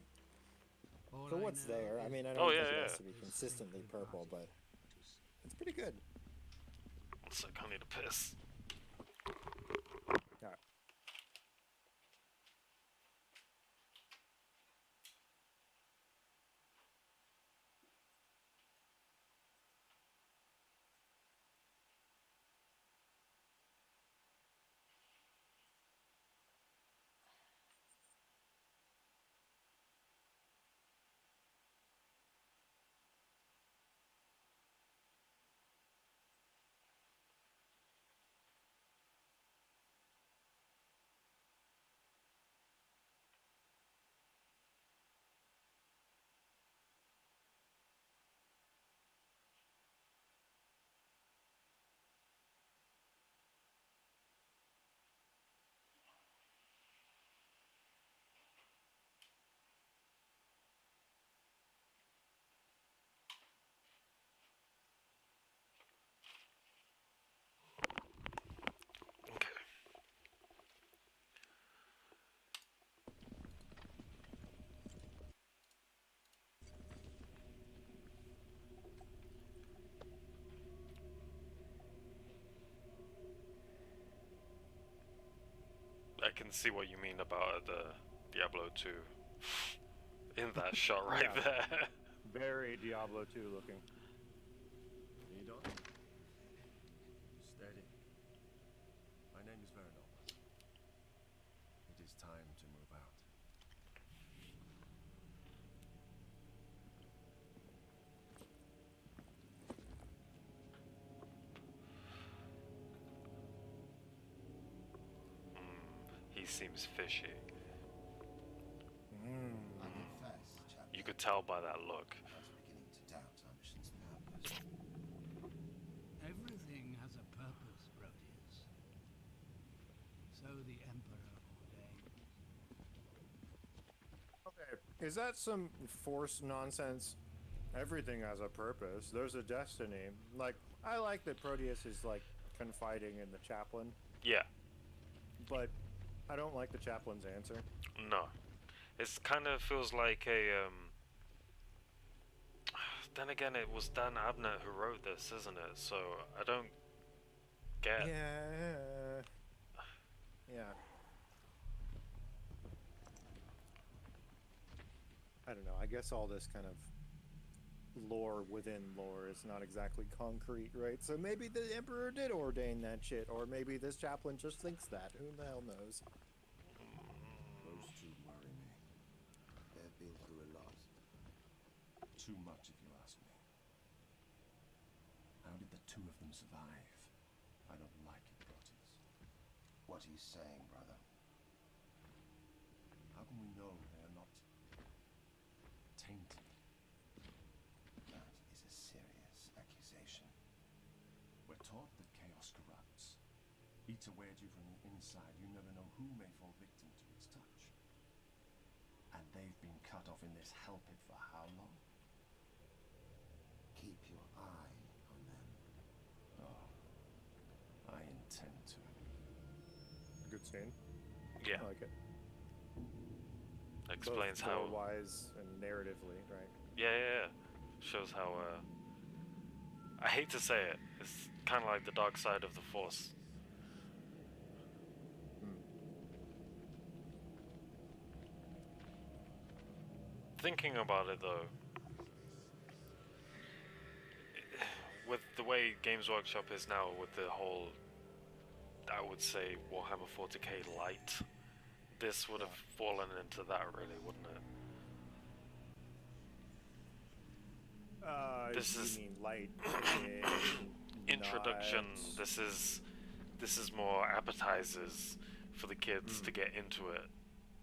All for I what's know there. I is mean, I Oh, don't think yeah, it has yeah. to be it's consistently simply purple, party. but it's pretty good. One sec, I need a piss. Alright. Okay. I can see what you mean about the Diablo 2 in that shot right Yeah. there. Very Diablo 2 looking. Need on? Steady. My name is Vernal. It is time to move out. He seems fishy. I confess, chap, You could tell by that look. I was beginning to doubt our mission's purpose. Everything has a purpose, Proteus. So the Emperor ordained. Okay, is that some forced nonsense? Everything has a purpose. There's a destiny. Like, I like that Proteus is, like, confiding in the chaplain, Yeah, but I don't like the chaplain's answer. no. It's kind of feels like a, Then again, it was Dan Abnett who wrote this, isn't it? So, I don't get... Yeah. I don't know. I guess all this kind of lore within lore is not exactly concrete, right? So maybe the Emperor did ordain that shit, or maybe this chaplain just thinks that. Who the hell knows? Those two worry me. They've been through a lot. Too much, if you ask me. How did the two of them survive? I don't like it, Proteus. What are you saying, brother? How can we know they are not tainted? That is a serious accusation. We're taught that chaos corrupts. Eats away at you from the inside. You never know who may fall victim to its touch. And they've been cut off in this hell pit for how long? Keep your eye on them. Oh, I intend to. Good scene. Yeah, I like it. explains Both how... lore-wise and narratively, right? Yeah. Shows how, I hate to say it, it's kind of like the dark side of the Force. Thinking about it though, with the way Games Workshop is now, with the whole, I would say, Warhammer 40k light, this would have fallen into that really, wouldn't it? This You is mean light introduction. not- This is more appetizers for the kids to get into it,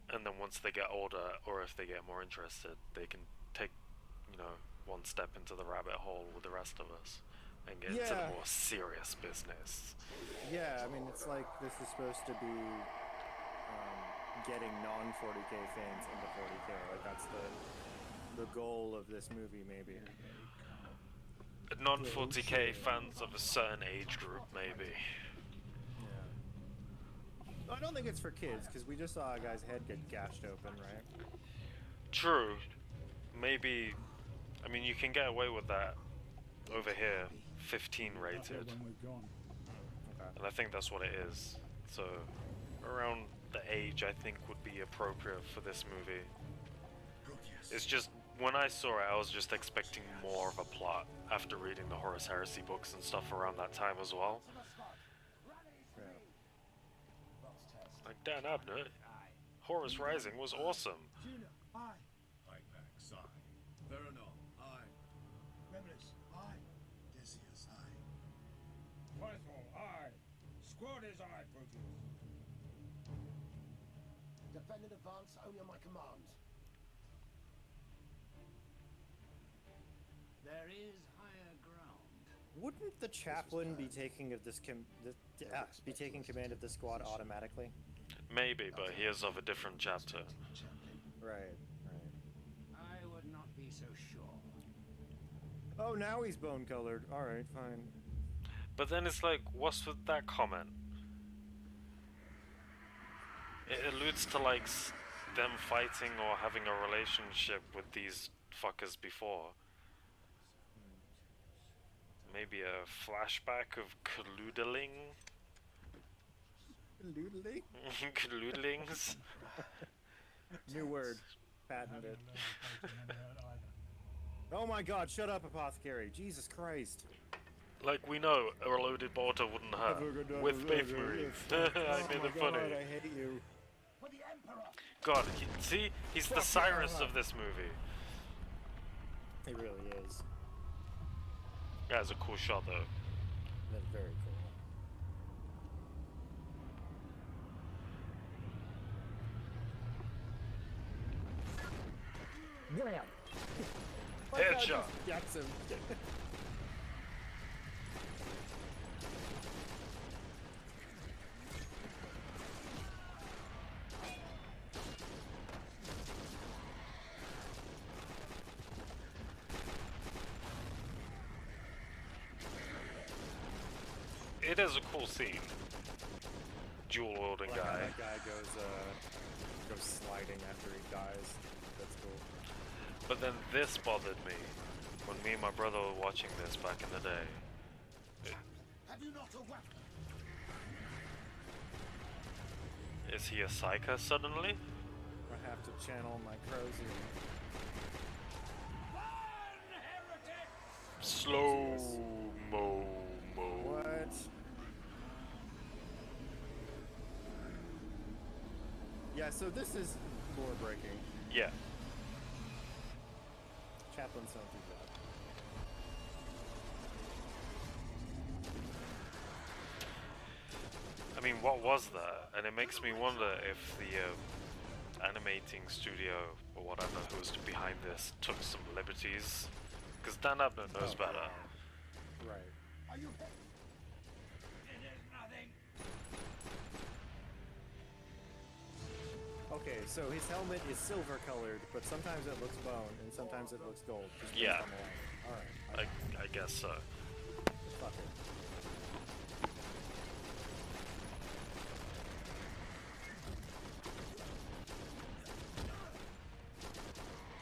and then once they get older, or if they get more interested, they can take, one step into the rabbit hole with the rest of us and get into the Yeah. more serious business. Yeah, I mean, it's like this is supposed to be getting non-40k fans into 40k. Like that's the goal of this movie, maybe. Non-40k fans of a certain age group, maybe. Yeah. I don't think it's for kids because we just saw a guy's head get gashed open, right? True. Maybe. I mean, you can get away with that over here. 15 rated. When we're gone. Okay. And I think that's what it is. So, around the age I think would be appropriate for this movie. It's just, when I saw it, I was just expecting more of a plot after reading the Horus Heresy books and stuff around that time as well. Yeah. Like, Dan Abnett, Horus Rising was awesome. Juno, aye. Hypax, aye. Veronal, aye. Remnus, aye. Decius, aye. Python, aye. Squad is aye, Proteus. Defend in advance only on my command. There is higher ground. Wouldn't the chaplain be taking of this be taking command of this squad automatically? Maybe, but he is of a different chapter. Right. I would not be so sure. Oh, now he's bone-colored. All right, fine. But then it's like, what's with that comment? It alludes to like them fighting or having a relationship with these fuckers before. Maybe a flashback of colludeling? Canoodling? Colludelings? New word. Patented. Haven't learned to fight in any hurt either. Oh my god, shut up, Apothecary. Jesus Christ. Like, we know a loaded mortar wouldn't hurt. With Faith Marines. I made it funny. God, I hate you. God, see? He's the Cyrus of this movie. He really is. Yeah, it's a cool shot though. That's very cool. Wham! Headshot. Gets him. It is a cool scene. Dual wielding Like how guy. that guy goes sliding after he dies. That's cool. But then this bothered me when me and my brother were watching this back in the day. Have you not a weapon? Is he a psyker suddenly? I have to channel my crozier. Slow mo. What? Yeah, so this is lore breaking. Yeah. Chaplains don't do that. I mean, what was that? And it makes me wonder if the animating studio or whatever who was behind this took some liberties. Because Dan Abnett knows better. Right. Are you It is nothing. Okay, so his helmet is silver colored, but sometimes it looks bone and sometimes it looks gold. Just based Yeah. on the light. Alright. I guess so. Fuck it.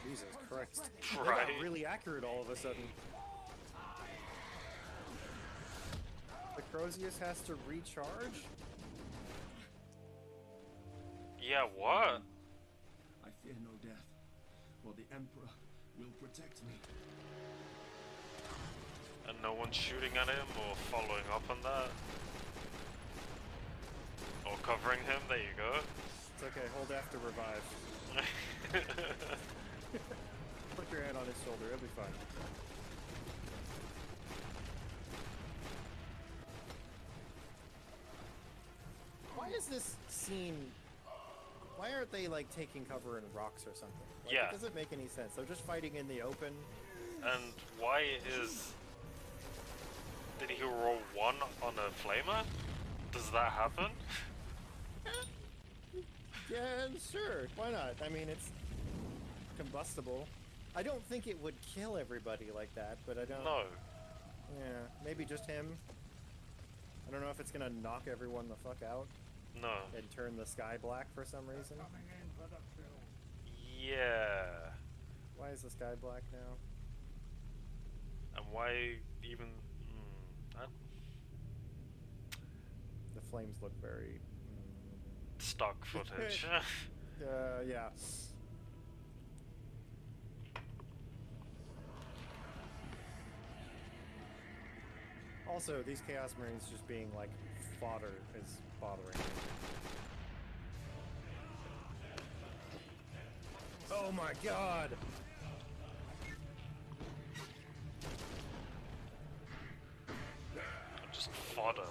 Jesus Christ. They Right. got really accurate all of a sudden. The Crozius has to recharge? Yeah, what? I fear no death, for the Emperor will protect me. And no one's shooting at him or following up on that? Or covering him? There you go. It's okay, hold F to revive. Put your hand on his shoulder, it'll be fine. Why is this scene... Why aren't they, like, taking cover in rocks or something? Like, Yeah. It doesn't make any sense. They're just fighting in the open. And why is... Did he roll 1 on a flamer? Does that happen? Yeah, sure. Why not? I mean, it's combustible. I don't think it would kill everybody like that, but I don't... No. Yeah, maybe just him. I don't know if it's gonna knock everyone the fuck out No. and turn the sky black for some reason. Coming in for the kill. Yeah. Why is the sky black now? And why even... The flames look very... stock footage. Yeah. Also, these Chaos Marines just being like fodder is bothering me. Oh my god! Just fodder.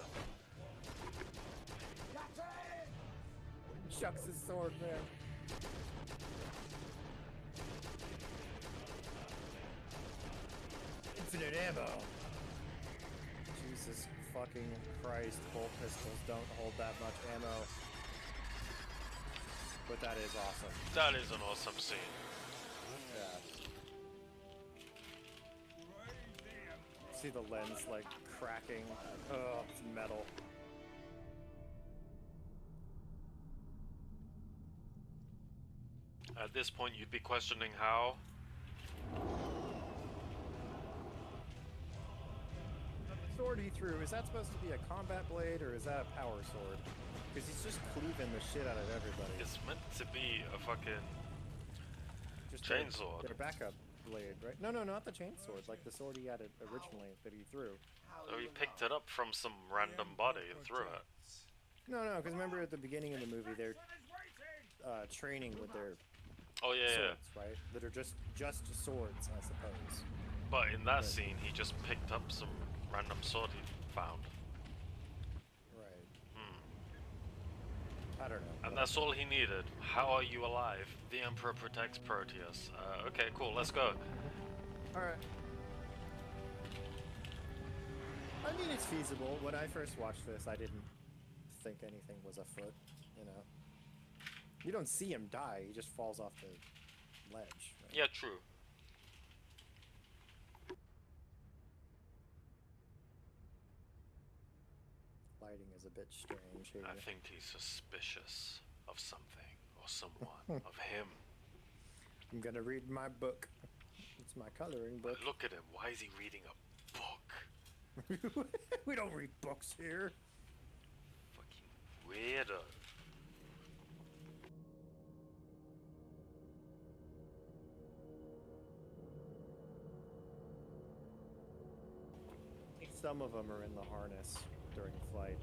Chucks his sword, man. Infinite ammo. Jesus fucking Christ, bolt pistols don't hold that much ammo. But that is awesome. That is an awesome scene. Yeah. See the lens like cracking. Oh, it's metal. At this point, you'd be questioning how. The sword he threw, is that supposed to be a combat blade or is that a power sword? Because he's just cleaving the shit out of everybody. It's meant to be a fucking Just chainsword. Their backup blade, right? No, not the chainsword, like the sword he had originally that he threw. So he picked it up from some random body and threw it. No, because remember at the beginning of the movie they're training with their Oh yeah, swords, right? That are just swords, I suppose. But in that Right. scene, he just picked up some random sword he found. Right. Hmm. I don't know. And that's all he needed. How are you alive? The Emperor protects Proteus. Okay, cool, let's go. Alright. I mean, it's feasible. When I first watched this, I didn't think anything was afoot, you know. You don't see him die, he just falls off the ledge. Right? Yeah, true. Lighting is a bit strange here. I think he's suspicious of something or someone, of him. I'm gonna read my book. It's my coloring book. But look at him. Why is he reading a book? We don't read books here. Fucking weirdo. Some of them are in the harness during flight.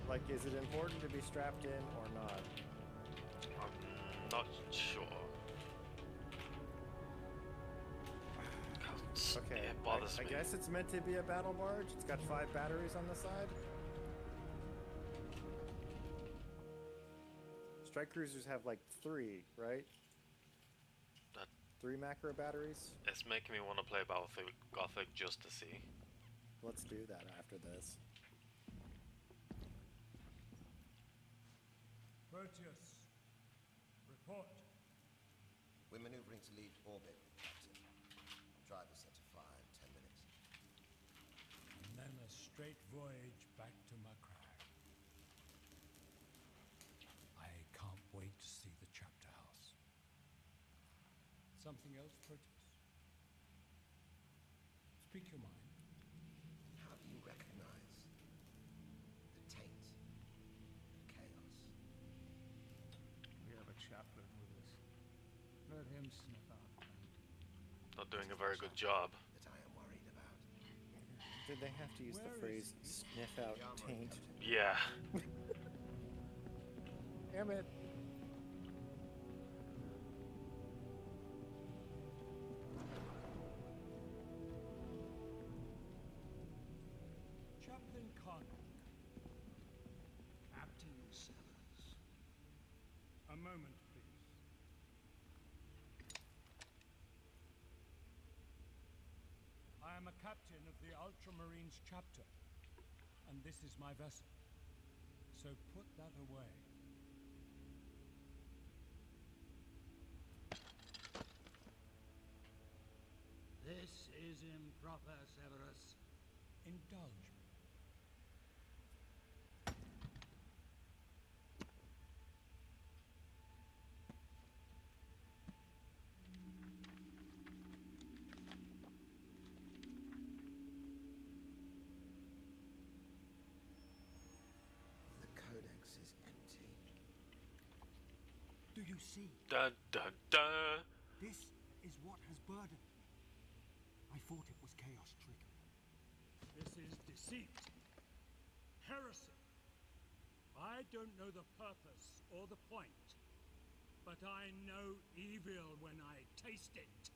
Like, is it important to be strapped in or not? I'm not sure. Okay, It bothers I me. guess it's meant to be a battle barge. It's got 5 batteries on the side. Strike cruisers have like 3, right? That 3 macro batteries. it's making me want to play Gothic just to see. Let's do that after this. Proteus, report. We're maneuvering to leave orbit, Captain. Drive us set to fire in 10 minutes. And then a straight voyage back to Macragge. I can't wait to see the chapter house. Something else, Proteus? Speak your mind. How do you recognize the taint? Chaos? We have a chaplain with us. Let him sniff out the paint. Not doing a very good job. That I am worried about. Did they have to use the phrase "sniff out taint"? Yeah. Damn it! Chaplain Carnock. Captain Sellers. A moment, please. I am a captain of the Ultramarines chapter. and this is my vessel. So put that away. This is improper, Severus. Indulge me. The codex is empty. Do you see? Dun dun dun. This is what has burdened me. I thought it was chaos trickery. This is deceit. Heresy. I don't know the purpose or the point, but I know evil when I taste it.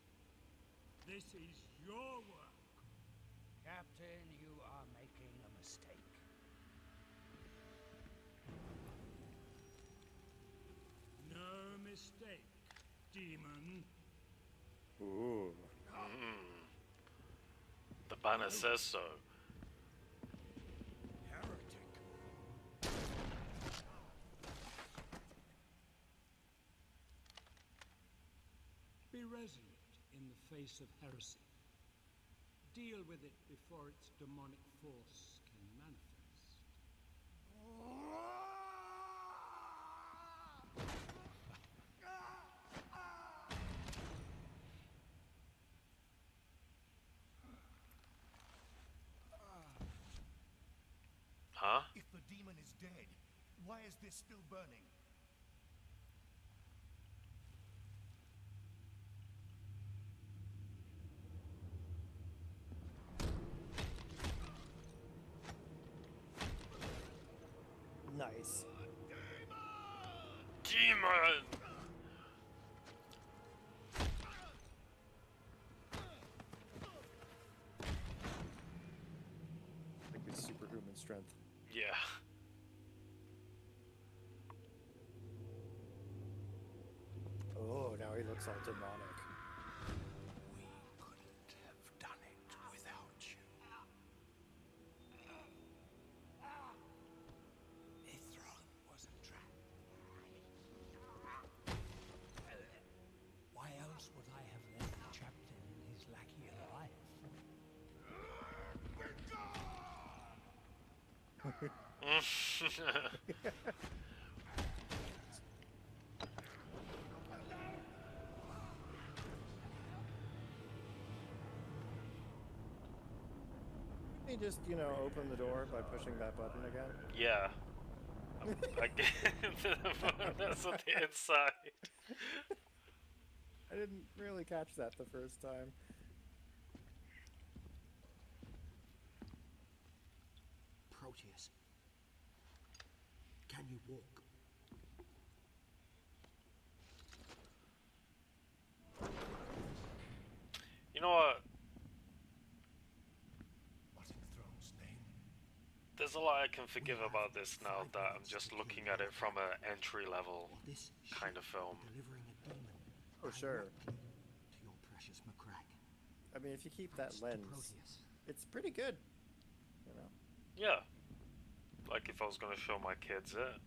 This is your work. Captain, you are making a mistake. No mistake, demon. Ooh. The banner says so. Heretic. Be resolute in the face of heresy. Deal with it before its demonic force can manifest. Huh? If the demon is dead, why is this still burning? Nice. Demon! Like with superhuman strength. Yeah. Oh, now he looks all demonic. We couldn't have done it without you. Mithron was a trap. Why else would I have left the captain and his lackey alive? He just, you know, open the door by pushing that button again. Yeah. I get that's on the inside. I didn't really catch that the first time. Proteus, can you walk? You know what? What in Throne's name? There's a lot I can forgive about this now that I'm just looking at it from an entry level Or this kind of film. delivering a demon Oh, sure. directly to your precious McCrack. I mean, if you keep that Thanks to lens, Proteus. it's pretty good. You know. Yeah. Like if I was gonna show my kids it.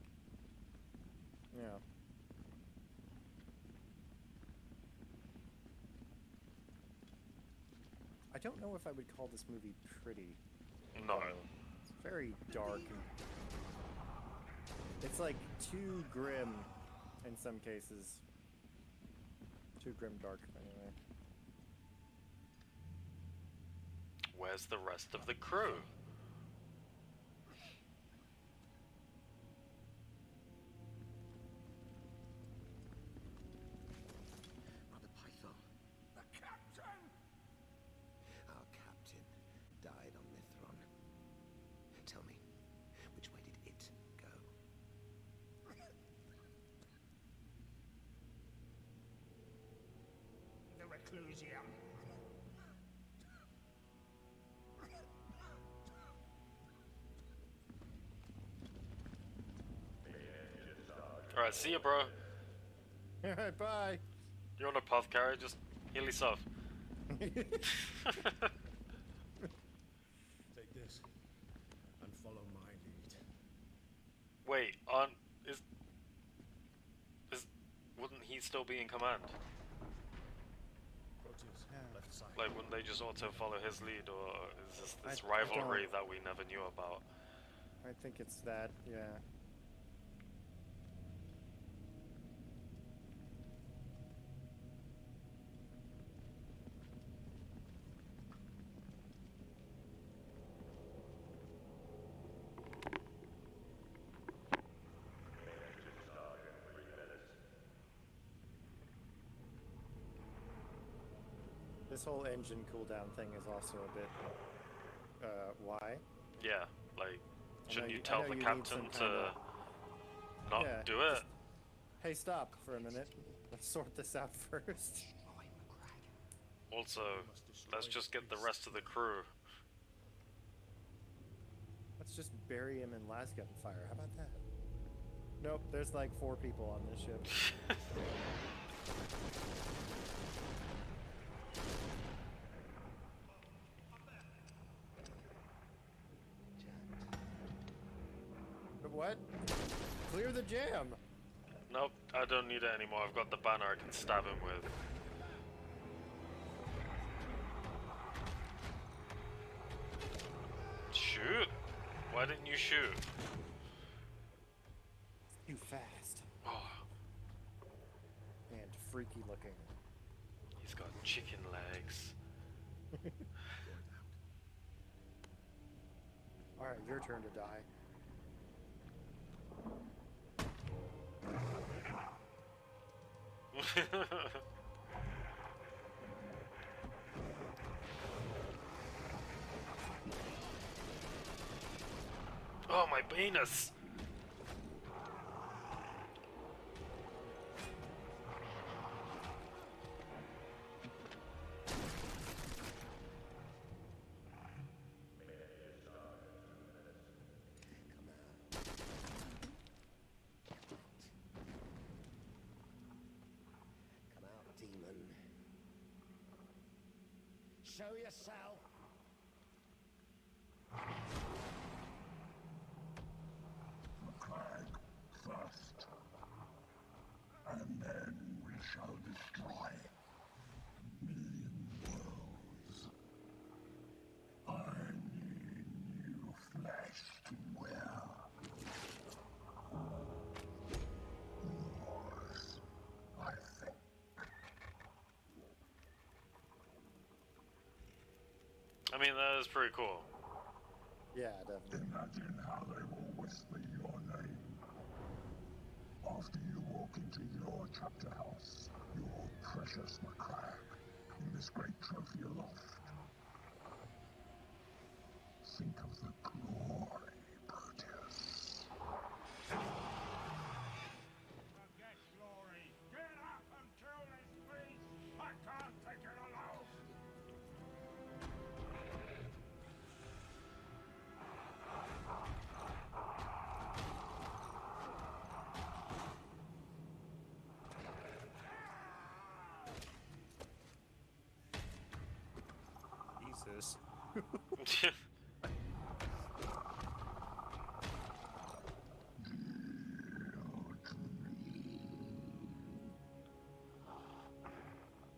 Yeah. I don't know if I would call this movie pretty. No. It's very dark. And it's like too grim in some cases. Too grim dark, anyway. Where's the rest of the crew? Brother Python. The captain! Our captain died on Mithron. Tell me, which way did it go? The Reclusium. Alright, see ya, bro. Alright, bye. You're on a path carrier, just heal yourself. Take this and follow Wait, is wouldn't he still be in command? Proteus, left side. Like, wouldn't they just auto follow his lead, or is this I rivalry don't- that we never knew about? I think it's that, yeah. This whole engine cooldown thing is also a bit, why? Yeah, like, shouldn't you I tell know the you need captain some to kinda- not Yeah, do it? just- Hey, stop for a minute. Let's sort this out first. Also, let's just get the rest of the crew. Let's just bury him in las gunfire. How about that? Nope, there's like 4 people on this ship. But what? Clear the jam! Nope, I don't need it anymore. I've got the banner I can stab him with. Shoot! Why didn't you shoot? Too fast. Oh, And freaky looking. he's got chicken legs. Alright, your turn to die. Oh, my penis! Come out, demon. Show yourself. Crag first, and then we shall destroy a million worlds. I need new flesh to wear. Yours, I think. I mean, that is pretty cool. Yeah, definitely. Imagine how they will whisper your name. After you walk into your chapter house, your precious Macrag, in this great trophy aloft. Think of the glory, Proteus. Forget glory. Get up and kill this beast. I can't take it alone. Jesus.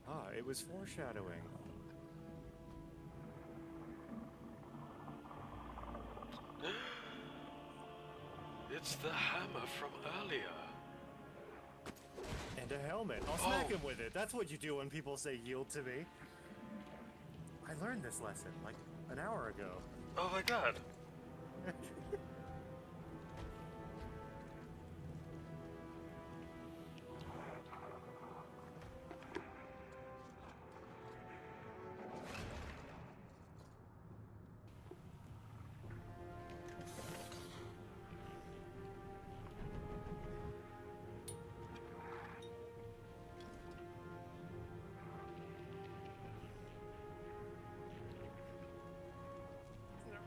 Ah, it was foreshadowing. It's the hammer from earlier. And a helmet. I'll smack him with it. That's what you do when people say yield to me. I learned this lesson like an hour ago. Oh my god.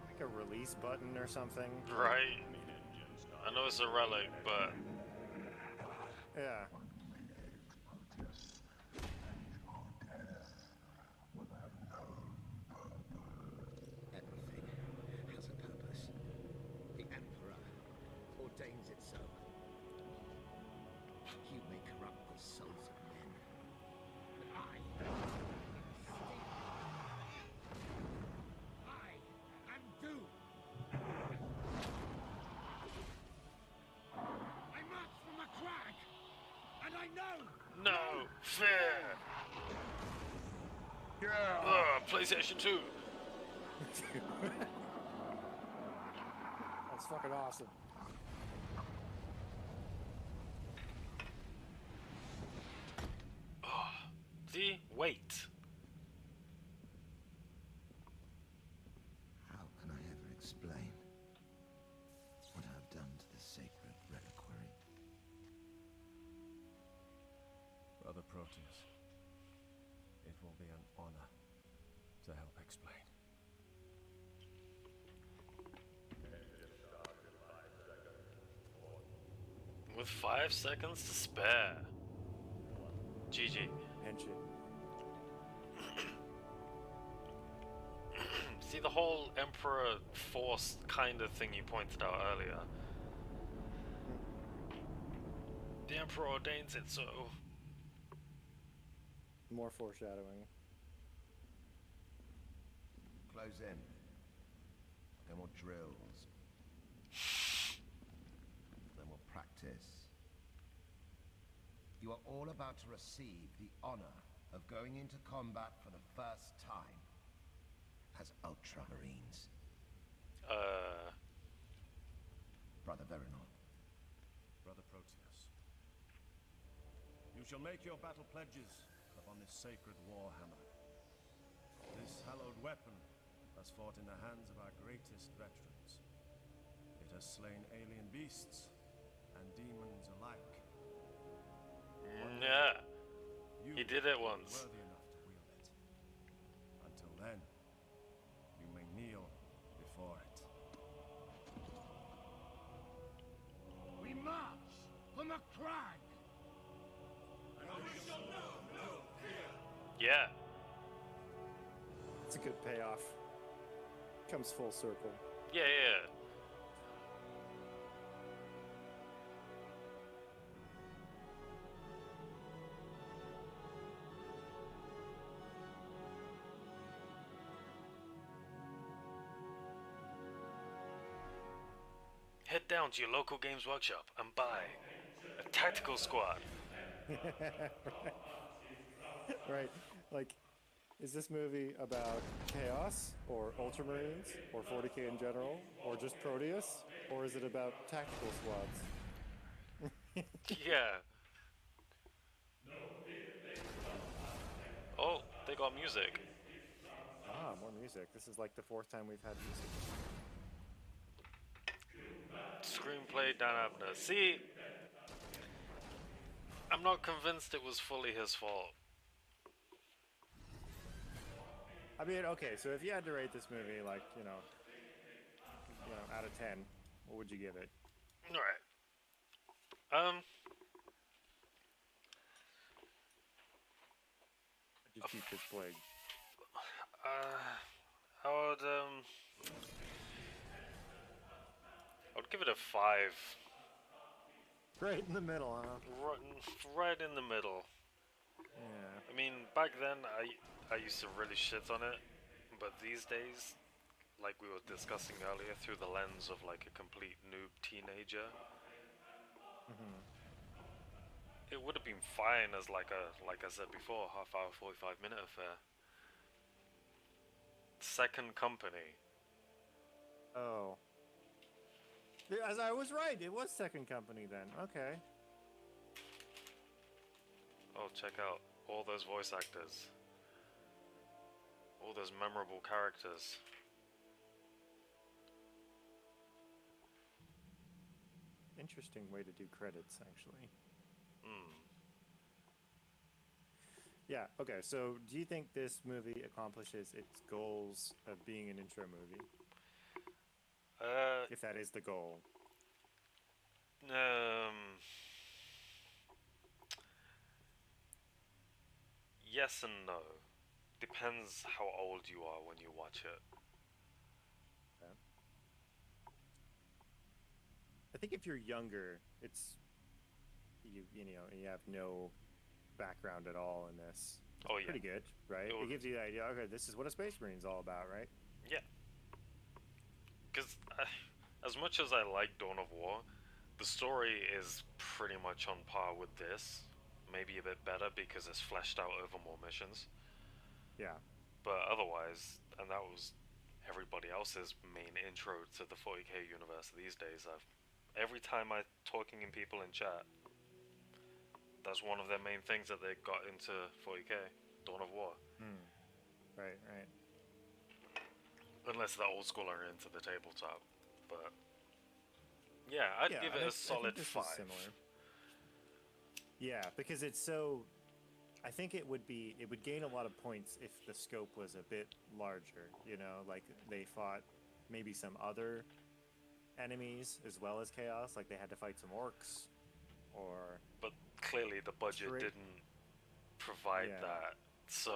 Like a release button or something. Right. I know it's a relic, but Yeah. Proteus, and your death will have no purpose. Everything has a purpose. The Emperor ordains it Fair. Yeah. PlayStation 2. That's fucking awesome. See? Wait. How can I ever explain what I've done to the sacred reliquary? Brother Proteus, it will be an honor to help explain. With 5 seconds to spare. GG. Henshin. See the whole Emperor Force kind of thing you pointed out earlier? The Emperor ordains it so. More foreshadowing. Close in. Then we'll drills. Then we'll practice. You are all about to receive the honor of going into combat for the first time as Ultramarines. Brother Veronor. Brother Proteus, you shall make your battle pledges upon this sacred Warhammer. This hallowed weapon has fought in the hands of our greatest veterans. It has slain alien beasts and demons alike. Yeah. You He did it are once. worthy enough to wield it. Until then, you may kneel before it. We march from the crag. Yeah. It's a good payoff. Comes full circle. Yeah, yeah. Head down to your local Games Workshop and buy a tactical squad. Right. Like, is this movie about Chaos, or Ultramarines, or 40k in general, or just Proteus? Or is it about tactical squads? Yeah. Oh, they got music. Ah, more music. This is like the 4th time we've had music. Screenplay, Dan Abner. See, I'm not convinced it was fully his fault. I mean, okay, so if you had to rate this movie, like, out of 10, what would you give it? Alright. Just keep this plague. I would give it a 5. Right in the middle, huh? Right in the middle. Yeah. I mean, back then I used to really shit on it, but these days, like we were discussing earlier, through the lens of like a complete noob teenager, it would have been fine as like I said before, half-hour, 45-minute affair. Second Company. Oh. As I was right, it was Second Company then. Okay. Oh, check out all those voice actors. All those memorable characters. Interesting way to do credits, actually. Yeah, okay, so do you think this movie accomplishes its goals of being an intro movie? If that is the goal. Yes and no. Depends how old you are when you watch it. Okay. I think if you're younger, it's you have no background at all in this. It's Oh, yeah. pretty good, right? It gives you the idea. Okay, this is what a Space Marine's all about, right? Yeah. Because as much as I like Dawn of War, the story is pretty much on par with this. maybe a bit better because it's fleshed out over more missions. Yeah. But otherwise, and that was everybody else's main intro to the 40k universe these days. Every time I'm talking in people in chat, that's one of their main things that they got into 40k, Dawn of War. Right, right. Unless the old school are into the tabletop, but yeah, I'd give it a solid 5. Similar. Yeah, because it's so. I think it would gain a lot of points if the scope was a bit larger. You know, like they fought maybe some other enemies as well as chaos. Like they had to fight some orcs, or. But clearly the budget didn't provide that, so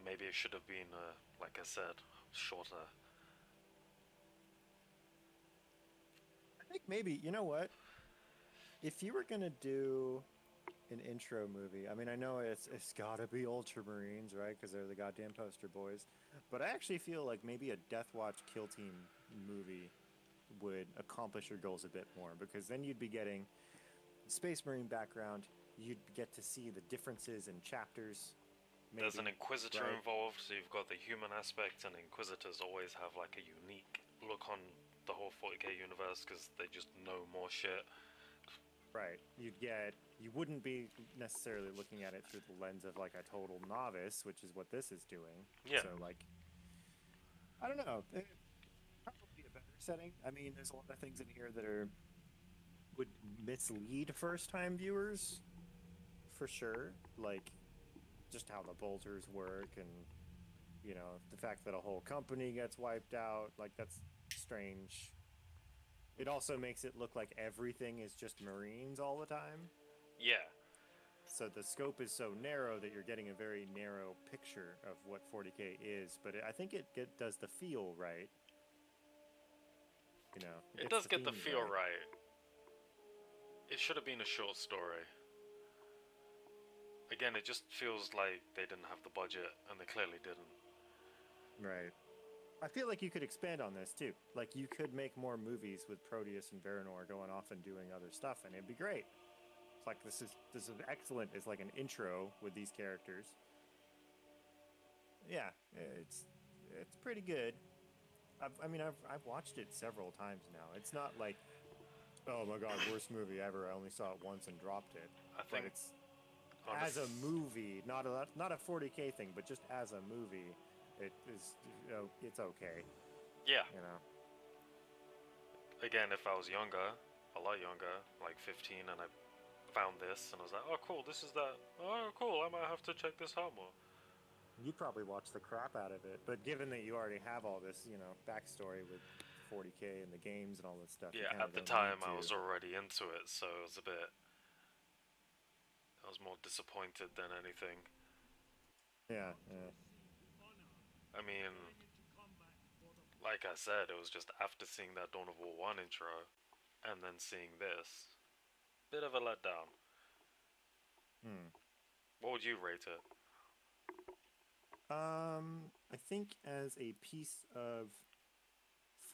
maybe it should have been, like I said, shorter. I think maybe, you know what? If you were gonna do an intro movie, I mean, I know it's gotta be Ultramarines, right? Because they're the goddamn poster boys. But I actually feel like maybe a Death Watch Kill Team movie would accomplish your goals a bit more, because then you'd be getting Space Marine background. You'd get to see the differences in chapters. Maybe, there's an Inquisitor involved, so you've got the human aspect, and Inquisitors always have like a unique look on the whole 40k universe because they just know more shit. Right. You wouldn't be necessarily looking at it through the lens of like a total novice, which is what this is doing. Yeah. So like, I don't know. Probably a better setting. I mean, there's a lot of things in here that would mislead first-time viewers, for sure. Like, just how the bolters work, and you know, the fact that a whole company gets wiped out. Like, that's strange. It also makes it look like everything is just Marines all the time. Yeah. So the scope is so narrow that you're getting a very narrow picture of what 40k is. But I think it does the feel right. You know, it does get the feel right. It should have been a short story. Again, it just feels like they didn't have the budget, and they clearly didn't. Right. I feel like you could expand on this too. Like, you could make more movies with Proteus and Veranor going off and doing other stuff, and it'd be great. It's like this is excellent. It's like an intro with these characters. Yeah, it's pretty good. I've watched it several times now. It's not like, oh my god, worst movie ever. I only saw it once and dropped it. I think but it's as a movie, not a 40k thing, but just as a movie. It is, it's okay. Yeah. You know. Again, if I was younger, a lot younger, like 15, and I found this, and I was like, oh cool, this is that. Oh cool, I might have to check this out more. You'd probably watch the crap out of it, but given that you already have all this, you know, backstory with 40k and the games and all this stuff. Yeah, at the time I was already into it, so it was a bit. I was more disappointed than anything. Yeah, yeah. I mean, like I said, it was just after seeing that Dawn of War 1 intro, and then seeing this, bit of a letdown. What would you rate it? I think as a piece of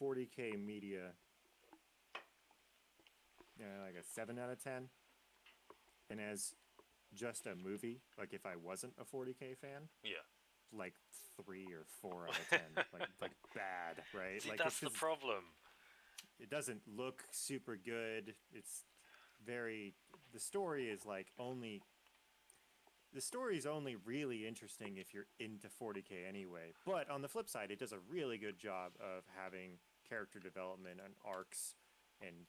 40k media, like a 7 out of 10. And as just a movie, like if I wasn't a 40k fan, yeah, like 3 or 4 out of 10, like bad, right? See, like that's the problem. It doesn't look super good. It's very. The story is only really interesting if you're into 40k anyway. But on the flip side, it does a really good job of having character development and arcs and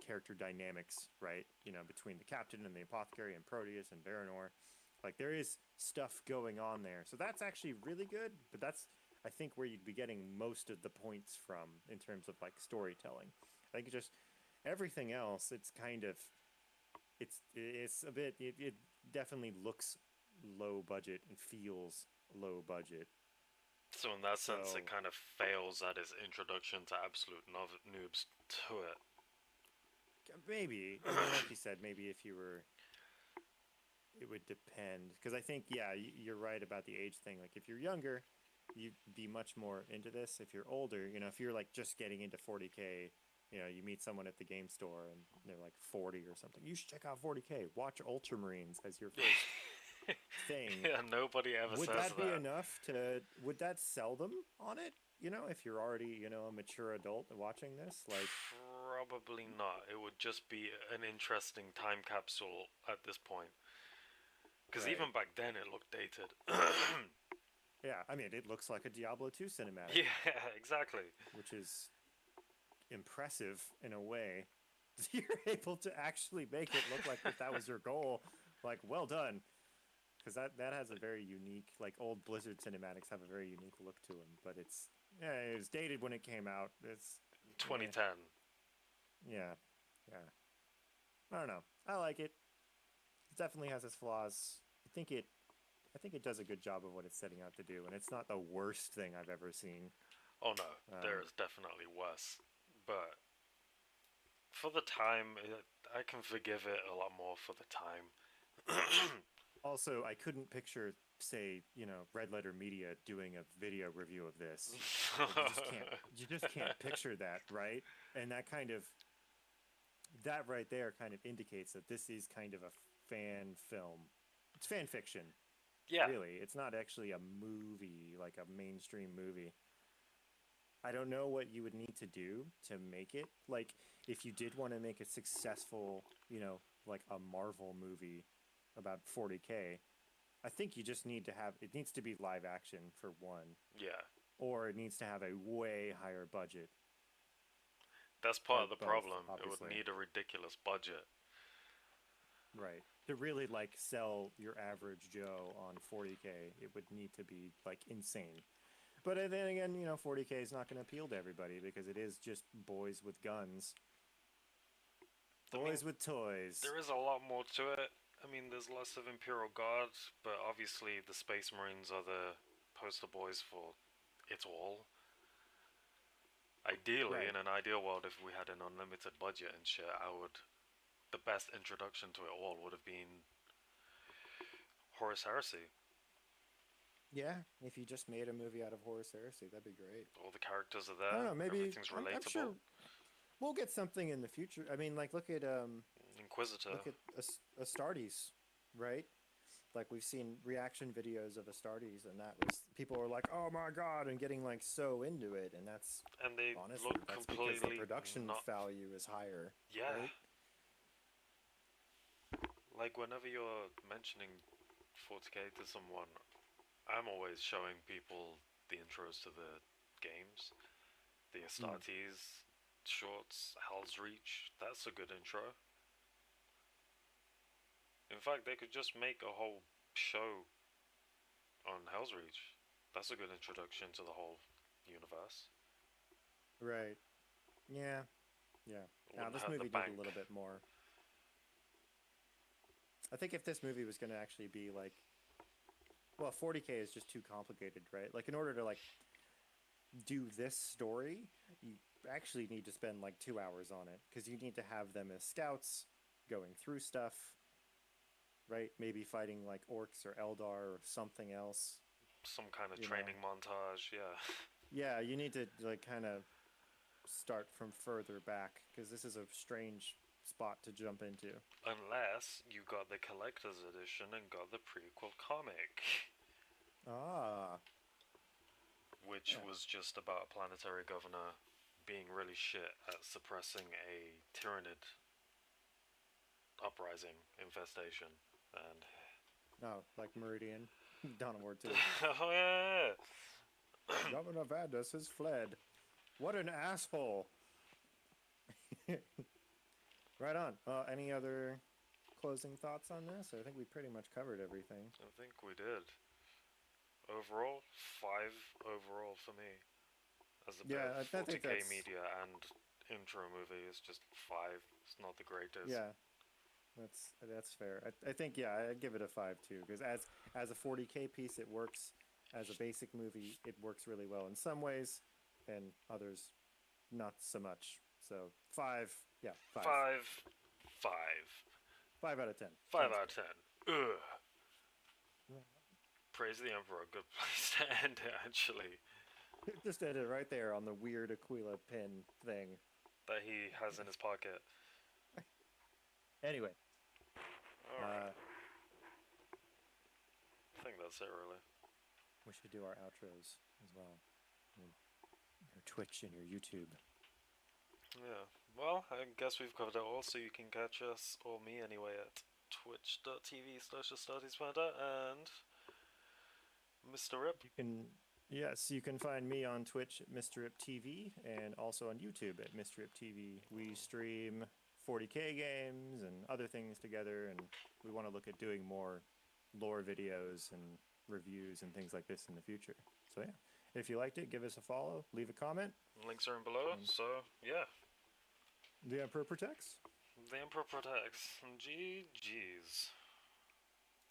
character dynamics, right? You know, between the captain and the apothecary and Proteus and Veranor. Like, there is stuff going on there. So that's actually really good, but that's, I think, where you'd be getting most of the points from in terms of, like, storytelling. I think just everything else, it's kind of, it's a bit, it definitely looks low budget and feels low budget. So in that sense, it kind of fails at its introduction to absolute noobs to it. Maybe. I mean, like you said, maybe if you were... It would depend. Because I think, yeah, you're right about the age thing. Like, if you're younger, you'd be much more into this. If you're older, you know, if you're, like, just getting into 40k you know, you meet someone at the game store and they're like 40 or something. You should check out 40K. Watch Ultramarines as your first thing. Yeah, nobody ever Would says that be enough to? Would that sell them on it? You know, if you're already, you know, a mature adult watching this, like, Probably not. It would just be an interesting time capsule at this point. Because Right. even back then it looked dated. yeah, I mean, it looks like a Diablo 2 cinematic, Yeah, exactly. which is impressive in a way. You're able to actually make it look like that was your goal. Like, well done. Because that has a very unique, like, old Blizzard cinematics have a very unique look to them. But it's, yeah, it was dated when it came out. It's 2010. yeah. I don't know. I like it. It definitely has its flaws. I think it does a good job of what it's setting out to do, and it's not the worst thing I've ever seen. Oh no, there is definitely worse. But for the time, I can forgive it a lot more for the time. Also, I couldn't picture, say, you know, Red Letter Media doing a video review of this. You just can't picture that, right? And that right there kind of indicates that this is kind of a fan film. It's fan fiction. Yeah. Really. It's not actually a movie, like a mainstream movie. I don't know what you would need to do to make it. Like, if you did want to make a successful, you know, like a Marvel movie about 40K, I think you just need to have, it needs to be live action for one. Yeah. Or it needs to have a way higher budget. That's part of the both, problem. It obviously. would need a ridiculous budget. Right. To really, like, sell your average Joe on 40K, it would need to be, like, insane. But then again, you know, 40K is not going to appeal to everybody because it is just boys with guns. Boys with toys. There is a lot more to it. I mean, there's lots of Imperial Guard, but obviously the Space Marines are the poster boys for it all. Ideally, Right. in an ideal world, if we had an unlimited budget and shit, the best introduction to it all would have been Horus Heresy. Yeah, if you just made a movie out of Horus Heresy, that'd be great. All the characters are there. I don't know, maybe Everything's relatable. I'm sure we'll get something in the future. I mean, like, look at Inquisitor. Astartes, right? Like, we've seen reaction videos of Astartes, and that was, people were like, "Oh my god," and getting like so into it, and that's And they honestly look that's completely because the production not... value is higher. Yeah. Right? Like, whenever you're mentioning 40K to someone, I'm always showing people the intros to the games. The Astartes shorts, Hell's Reach, that's a good intro. In fact, they could just make a whole show on Hell's Reach. That's a good introduction to the whole universe. Right. Yeah. Now, Wouldn't this have the movie did bank. a little bit more. I think if this movie was going to actually be like, well, 40K is just too complicated, right? Like, in order to, like, do this story, you actually need to spend like 2 hours on it, because you need to have them as scouts going through stuff, right? Maybe fighting like orcs or Eldar or something else. Some kind of You training montage, yeah. Yeah, you need to, like, kind of start from further back, because this is a strange spot to jump into. Unless you got the collector's edition and got the prequel comic. Ah. Which was just about a planetary governor being really shit at suppressing a Tyranid uprising infestation. And Oh, like Meridian. Dawn of War 2. oh yeah. Governor Vandus has fled. What an asshole. Right on. Any other closing thoughts on this? I think we pretty much covered everything. I think we did. Overall, 5 overall for me. As a Yeah, I bit think 40K that's- media and intro movie is just 5. It's not the greatest. Yeah, that's fair. I think, yeah, I'd give it a 5 too, because as a 40K piece, it works. As a basic movie, it works really well in some ways, and others not so much. So 5, yeah, 5. 5 out of 10. 5 out of 10. Ugh. Praise the Emperor. Good place to end it, actually. Just ended right there on the weird Aquila pin thing. that he has in his pocket. Anyway, Alright. I think that's it, really. we should do our outros as well. Your Twitch and your YouTube. Yeah. Well, I guess we've covered it all, so you can catch us, or me anyway, at twitch.tv/thestudiespodder and Mr. Rip. You can find me on Twitch at Mrriptv and also on YouTube at Mrriptv. We stream 40k games and other things together, and we want to look at doing more lore videos and reviews and things like this in the future. So yeah, if you liked it, give us a follow, leave a comment. Links are in below, so yeah. The Emperor protects. The Emperor protects. GG's.